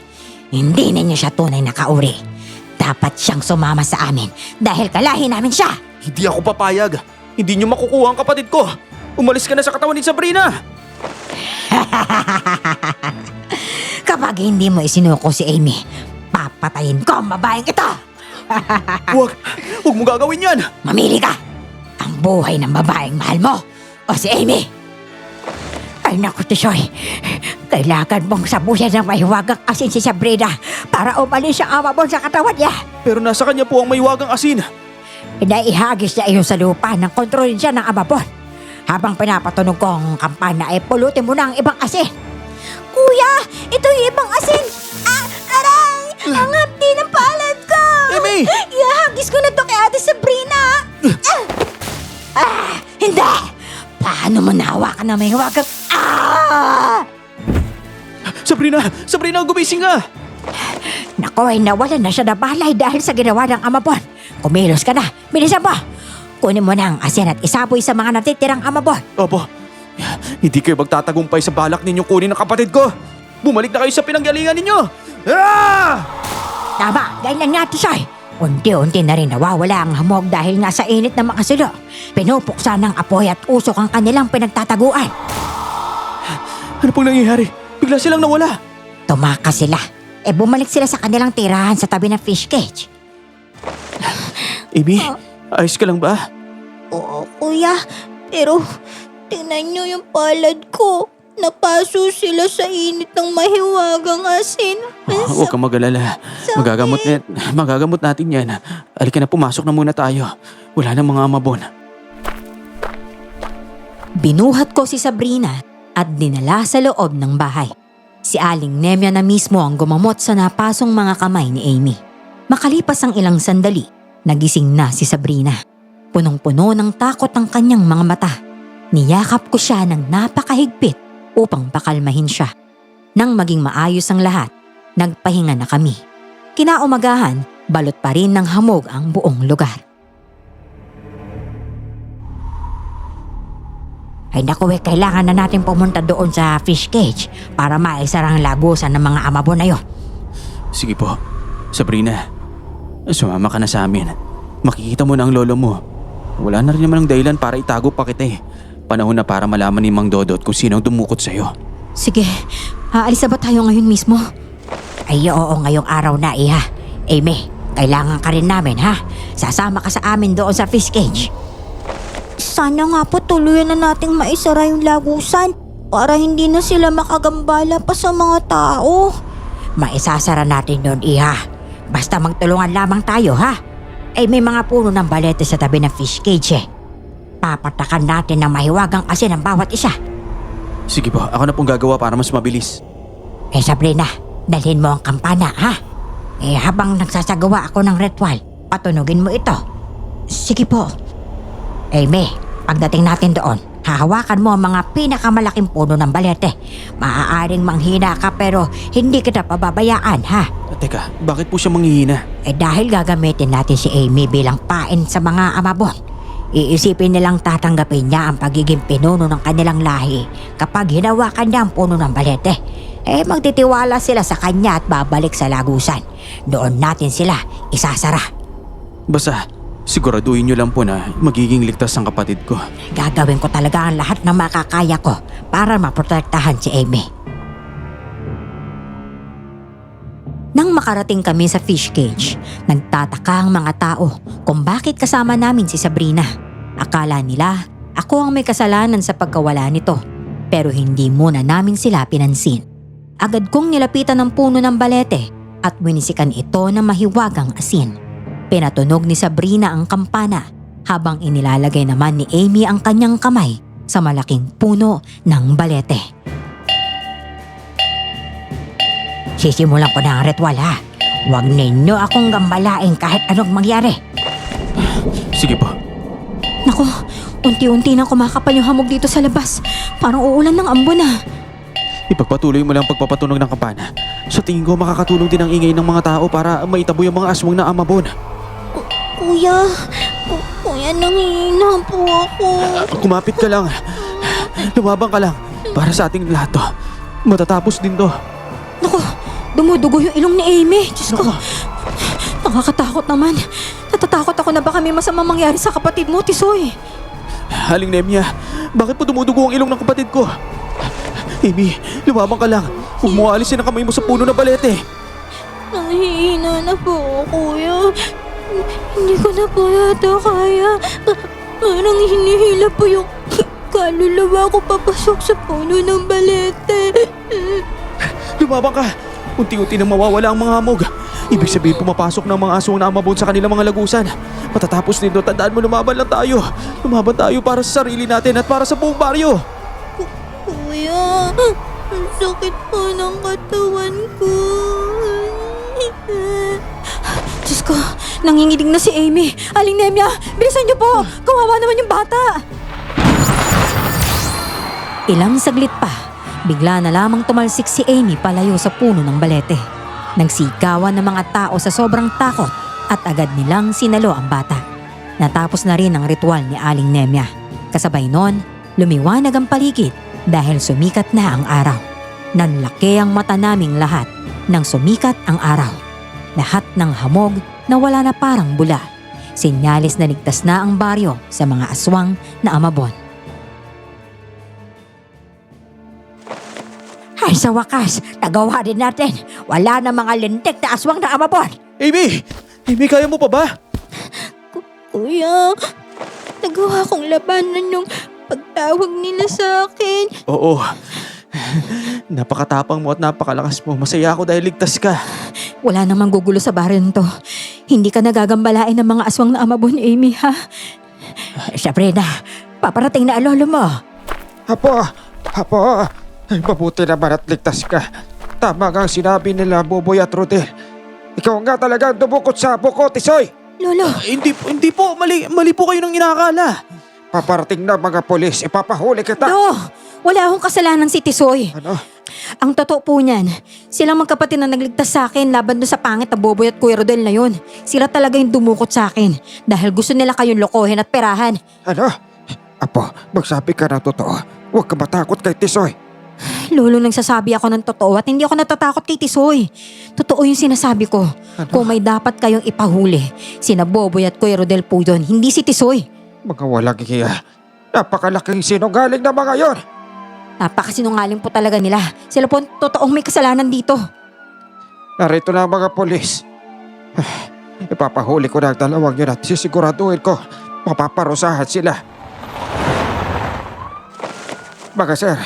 Hindi ninyo siya tunay na kauri. Dapat siyang sumama sa amin dahil kalahi namin siya. Hindi ako papayag. Hindi nyo makukuha ang kapatid ko. Umalis ka na sa katawan ni Sabrina. Kapag hindi mo isinuko si Amy, papatayin ko ang babaeng ito. Huwag mo gagawin yan. Mamili ka. Ang buhay ng babaeng mahal mo o si Amy. Ay naku, Tisoy. Kailangan mong sabuyan ng mahiwagang asin si Sabrina para umalis ang ama mo sa katawan niya. Pero nasa kanya po ang maywagang asin. Inaihagis niya iyon sa lupa nang kontrolin siya ng ama mo. Habang pinapatunog ko ang kampana ay pulutin mo na ang ibang asin. Kuya, ito yung ibang asin. Aray! Ang hapdi ng palad ko! Amy! Ihahagis ko na to kay Ate Sabrina! Hindi! Paano mo nahawakan na may hiwagang... Sabrina, gumising ka! Naku, ay nawalan na siya na balay dahil sa ginawa ng amabon. Kumilos ka na, bilisan mo. Kunin mo na ang asin at isaboy sa mga natitirang amabon. Opo. Hindi kayo magtatagumpay sa balak ninyong kunin ang kapatid ko. Bumalik na kayo sa pinanggalingan ninyo. Ah! Tama, ganyan nga, Tisoy. Unti-unti na rin nawawala ang hamog dahil nga sa init ng mga sulo. Pinupuksa ng apoy at usok ang kanilang pinagtataguan. Ano pong nangyayari? Bigla silang nawala. Tumakas sila. Bumalik sila sa kanilang tirahan sa tabi ng fish cage. Amy, ayos ka lang ba? Oo, kuya. Pero, tingnan niyo yung palad ko. Napaso sila sa init ng mahiwagang asin. Huwag kang mag-alala. Magagamot natin yan. Halika na, pumasok na muna tayo. Wala na mga amabon. Binuhat ko si Sabrina at dinala sa loob ng bahay. Si Aling Nemya na mismo ang gumamot sa napasong mga kamay ni Amy. Makalipas ang ilang sandali, nagising na si Sabrina. Punong-puno ng takot ang kanyang mga mata. Niyakap ko siya ng napakahigpit upang pakalmahin siya. Nang maging maayos ang lahat, nagpahinga na kami. Kinaumagahan, balot pa rin ng hamog ang buong lugar. Ay naku, kailangan na natin pumunta doon sa fish cage para maisara ang lagusan ng mga amabon na yun. Sige po. Sabrina, sumama ka na sa amin. Makikita mo na ang lolo mo. Wala na rin naman ang dahilan para itago pa kita eh. Panahon na para malaman ni Mang Dodot kung sino ang dumukot sa'yo. Sige, aalis na ba tayo ngayon mismo? Ay oo, ngayong araw na iha. Amy, kailangan ka rin namin ha. Sasama ka sa amin doon sa fish cage. Sana nga po tuluyan na nating maisara yung lagusan para hindi na sila makagambala pa sa mga tao. Maisasara natin doon iha. Basta magtulungan lamang tayo ha. May mga puno ng balete sa tabi ng fish cage eh. Papatakan natin ng mahiwagang asin ang bawat isa. Sige po, ako na pong gagawa para mas mabilis. Sabrina, dalhin mo ang kampana ha. Habang nagsasagawa ako ng ritual, patunugin mo ito. Sige po. May, pagdating natin doon, hahawakan mo ang mga pinakamalaking puno ng balete. Maaaring manghina ka pero hindi kita pababayaan ha. Teka, bakit po siya manghihina? Dahil gagamitin natin si Amy bilang pain sa mga amabon. Iisipin nilang tatanggapin niya ang pagiging pinuno ng kanilang lahi kapag hinawakan niya ang puno ng balete. Magtitiwala sila sa kanya at babalik sa lagusan. Doon natin sila isasara. Basta, siguraduhin niyo lang po na magiging ligtas ang kapatid ko. Gagawin ko talaga ang lahat ng makakaya ko para maprotektahan si Amy. Nang makarating kami sa fish cage, nagtataka ang mga tao kung bakit kasama namin si Sabrina. Akala nila ako ang may kasalanan sa pagkawala nito, pero hindi muna namin sila pinansin. Agad kong nilapitan ng puno ng balete at winisikan ito ng mahiwagang asin. Pinatunog ni Sabrina ang kampana habang inilalagay naman ni Amy ang kanyang kamay sa malaking puno ng balete. Sisimulan ko na ang ritual ha. Huwag ninyo akong gambalain kahit anong mangyari. Sige po. Naku, unti-unti nang kumakapal yung hamog dito sa labas. Parang uulan ng ambon na. Ipagpatuloy mo lang ang pagpapatunog ng kampana. Sa tingin ko makakatulong din ang ingay ng mga tao para maitabo yung mga aswang na amabon. Kuya, kuya, nanghihina po ako. Kumapit ka lang. Lumabang ka lang. Para sa ating lahat to. Matatapos din to. Naku, dumudugo yung ilong ni Amy. Diyos ko, nakakatakot naman. Natatakot ako na baka may masamang mangyari sa kapatid mo, Tisoy. Aling Nemya, bakit po dumudugo ang ilong ng kapatid ko? Amy, lumabang ka lang. Huwag mo alisin ang kamay mo sa puno na balete. Nanghihina na po ako, kuya. Hindi ko na po yata kaya. Parang hinihila po yung kaluluwa ko papasok sa puno ng balete. Lumabang ka. Unti-unti nang mawawala ang mga hamog. Ibig sabihin pumapasok ng mga aswang na amabon sa kanilang mga lagusan. Matatapos nito, tandaan mo, lumaban lang tayo. Lumaban tayo para sa sarili natin at para sa buong baryo. Kuya, ang sakit po ng katawan ko. Diyos ko, nanginginig na si Amy. Aling Nemya, bilisan niyo po. Kawawa naman yung bata. Ilang saglit pa, bigla na lamang tumalsik si Amy palayo sa puno ng balete. Nagsigawan ng mga tao sa sobrang takot at agad nilang sinalo ang bata. Natapos na rin ang ritual ni Aling Nemya. Kasabay nun, lumiwanag ang paligid dahil sumikat na ang araw. Nanlaki ang mata naming lahat nang sumikat ang araw. Lahat ng hamog na wala na parang bula. Sinyalis na ligtas na ang baryo sa mga aswang na amabon. Ay, sa wakas, nagawa din natin. Wala na mga lintik na aswang na amabon. Amy! Amy, kaya mo pa ba? Kuya, nagawa kong labanan yung pagtawag nila sa akin. Oo. Napakatapang mo at napakalakas mo. Masaya ako dahil ligtas ka. Wala namang gugulo sa baryo nito. Hindi ka nagagambalain ng mga aswang na amabon, Amy, ha? Sabrina, paparating na ang lolo mo. Apo! Ay, mabuti naman at ligtas ka. Tama nga ang sinabi nila, Boboy at Rodel. Ikaw nga talaga ang dumukot sa apo ko, Tisoy! Lolo, Hindi po. Mali po kayo ng inakala. Paparating na mga polis, ipapahuli kita! no! Wala akong kasalanan si Tisoy. Ano? Ang totoo po niyan, silang magkapatid na nagligtas sa akin laban doon sa pangit na Boboy at Kuya Rodel na yun. Sila talaga yung dumukot sa akin dahil gusto nila kayong lokohin at perahan. Ano? Apo, magsabi ka ng totoo. Huwag ka matakot kay Tisoy. Lolo, nagsasabi ako ng totoo at hindi ako natatakot kay Tisoy. Totoo yung sinasabi ko. Kung may dapat kayong ipahuli, sina Boboy at Kuya Rodel po yun, hindi si Tisoy. Mga walang hiya. Napakalaking sinungaling na mga yon. Napakasinungaling po talaga nila. Sila po ang totoong may kasalanan dito. Narito na ang mga polis. Ipapahuli ko na ang dalawang yun at sisiguraduhin ko mapaparusahan sila. Mga sir,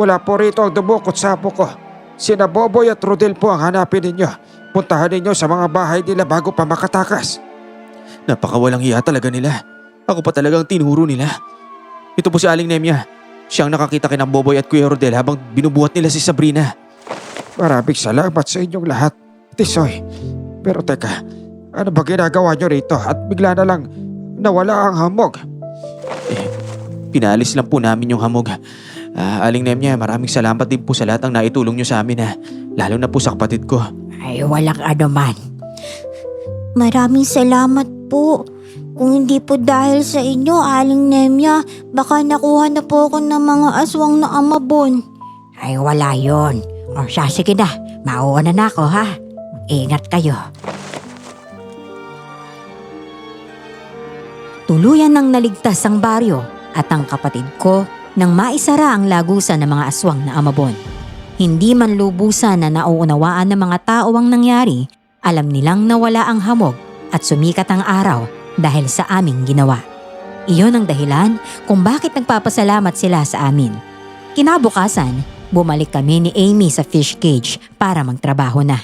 wala po rito ang dumukot sa apo ko. Sina Boboy at Rodel po ang hanapin ninyo. Puntahan ninyo sa mga bahay nila bago pa makatakas. Napakawalang hiya talaga nila. Ako pa talagang tinuro nila. Ito po si Aling Nemya. Siyang nakakita kina Boboy at Kuya Rodel habang binubuhat nila si Sabrina. Maraming salamat sa inyong lahat, Tisoy. Pero teka, ano ba ginagawa nyo rito at bigla na lang nawala ang hamog? Pinalis lang po namin yung hamog. Aling Nemya, maraming salamat din po sa lahat ng naitulong nyo sa amin. Lalo na po sa kapatid ko. Ay, walang anuman. Maraming salamat po. Kung hindi po dahil sa inyo, Aling Nemya, baka nakuha na po ako ng mga aswang na amabon. Ay, wala yon. O siya, sige na. Mauuna na ako, ha? Ingat kayo. Tuluyan nang naligtas ang baryo at ang kapatid ko nang maisara ang lagusan ng mga aswang na amabon. Hindi man lubusan na nauunawaan ng mga tao ang nangyari, alam nilang nawala ang hamog at sumikat ang araw dahil sa aming ginawa. Iyon ang dahilan kung bakit nagpapasalamat sila sa amin. Kinabukasan, bumalik kami ni Amy sa fish cage para magtrabaho na.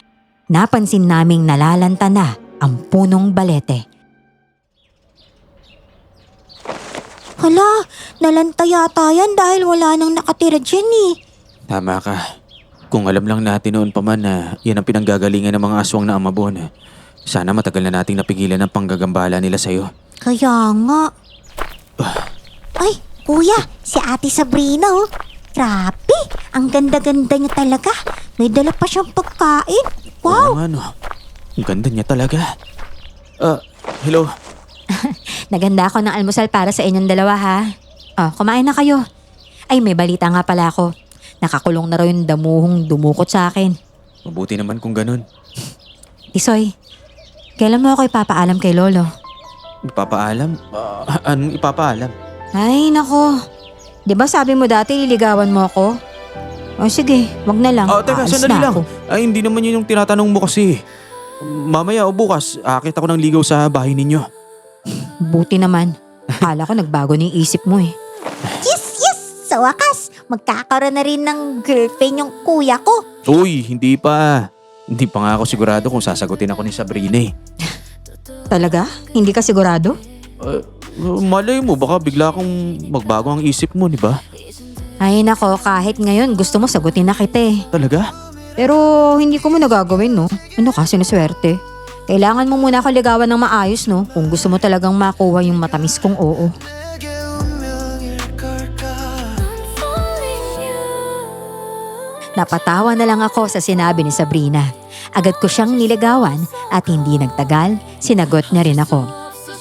Napansin naming nalalanta na ang punong balete. Hala, nalanta yata yan dahil wala nang nakatira dyan eh. Tama ka. Kung alam lang natin noon pa man na yan ang pinanggagalingan ng mga aswang na amabon. Sana matagal na nating napigilan ang panggagambala nila sa'yo. Kaya nga. Ay, kuya, si Ate Sabrina oh. Grabe, ang ganda-ganda niya talaga. May dala pa siyang pagkain. Oo Wow! nga, no. Ang ganda niya talaga. Hello. Naganda ako ng almusal para sa inyong dalawa ha. Oh, kumain na kayo. Ay, may balita nga pala ako. Nakakulong na raw yung damuhong dumukot sa akin. Mabuti naman kung ganun. Tisoy, kailan mo ako ipapaalam kay Lolo? Ipapaalam? Anong ipapaalam? Ay, nako. Di ba sabi mo dati liligawan mo ako? O sige, wag na lang. Teka, Aalis sandali na lang. ako. Ay, hindi naman yun yung tinatanong mo kasi. Mamaya o bukas, aakit ako ng ligaw sa bahay ninyo. Buti naman. Akala ko nagbago na yung isip mo eh. Yes! Sa wakas, magkakaroon na rin ng girlfriend yung kuya ko. Uy, hindi pa. Hindi pa nga ako sigurado kung sasagutin ako ni Sabrina eh. Talaga? Hindi ka sigurado? Malay mo, baka bigla kang magbago ang isip mo, di ba? Ay nako, kahit ngayon gusto mo sagutin na kita eh. Talaga? Pero hindi ko mo nagagawin no. Ano ka, sinuswerte? Kailangan mo muna ako ligawan ng maayos no. Kung gusto mo talagang makuha yung matamis kong oo. Napatawa na lang ako sa sinabi ni Sabrina. Agad ko siyang niligawan at hindi nagtagal, sinagot niya rin ako.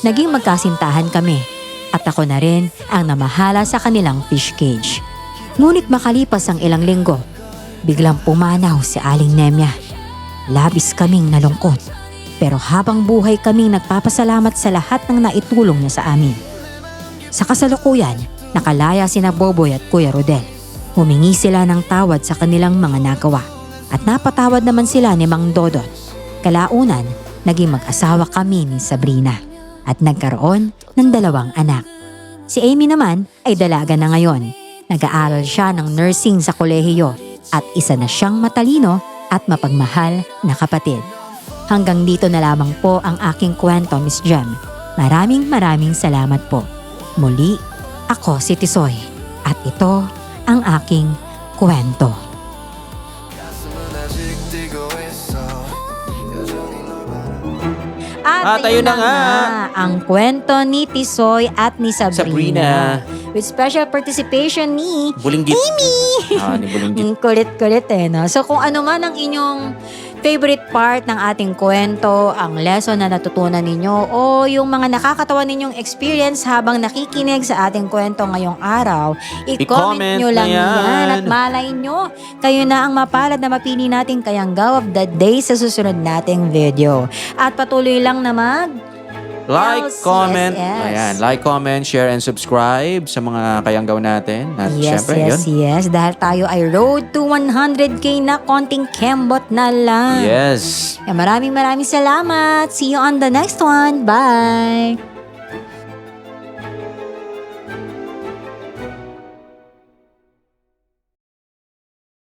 Naging magkasintahan kami at ako na rin ang namahala sa kanilang fish cage. Ngunit makalipas ang ilang linggo, biglang pumanaw si Aling Nemya. Labis kaming nalungkot, pero habang buhay kaming nagpapasalamat sa lahat ng naitulong niya sa amin. Sa kasalukuyan, nakalaya sina Boboy at Kuya Rodel. Humingi sila ng tawad sa kanilang mga nagawa at napatawad naman sila ni Mang Dodot. Kalaunan, naging mag-asawa kami ni Sabrina at nagkaroon ng 2 anak. Si Amy naman ay dalaga na ngayon. Nag-aaral siya ng nursing sa kolehiyo at isa na siyang matalino at mapagmahal na kapatid. Hanggang dito na lamang po ang aking kwento, Miss Jem. Maraming salamat po. Muli, ako si Tisoy at ito ang aking kwento. At ayun na nga ang kwento ni Tisoy at ni Sabrina. With special participation ni Bulinggit. Amy! Ni Bulinggit. Kulit-kulit eh, no? So kung ano man ang inyong favorite part ng ating kwento, ang lesson na natutunan ninyo o yung mga nakakatawa ninyong experience habang nakikinig sa ating kwento ngayong araw, i-comment nyo lang na yan. at malay nyo, kayo na ang mapalad na mapili nating kayanggaw of the day sa susunod nating video. At patuloy lang na Like, comment. LCSS. Ayan, like, comment, share, and subscribe sa mga kayanggaw natin. At syempre, yun. Yes. Dahil tayo ay road to 100K na, konting kembot na lang. Yes. Maraming salamat. See you on the next one. Bye!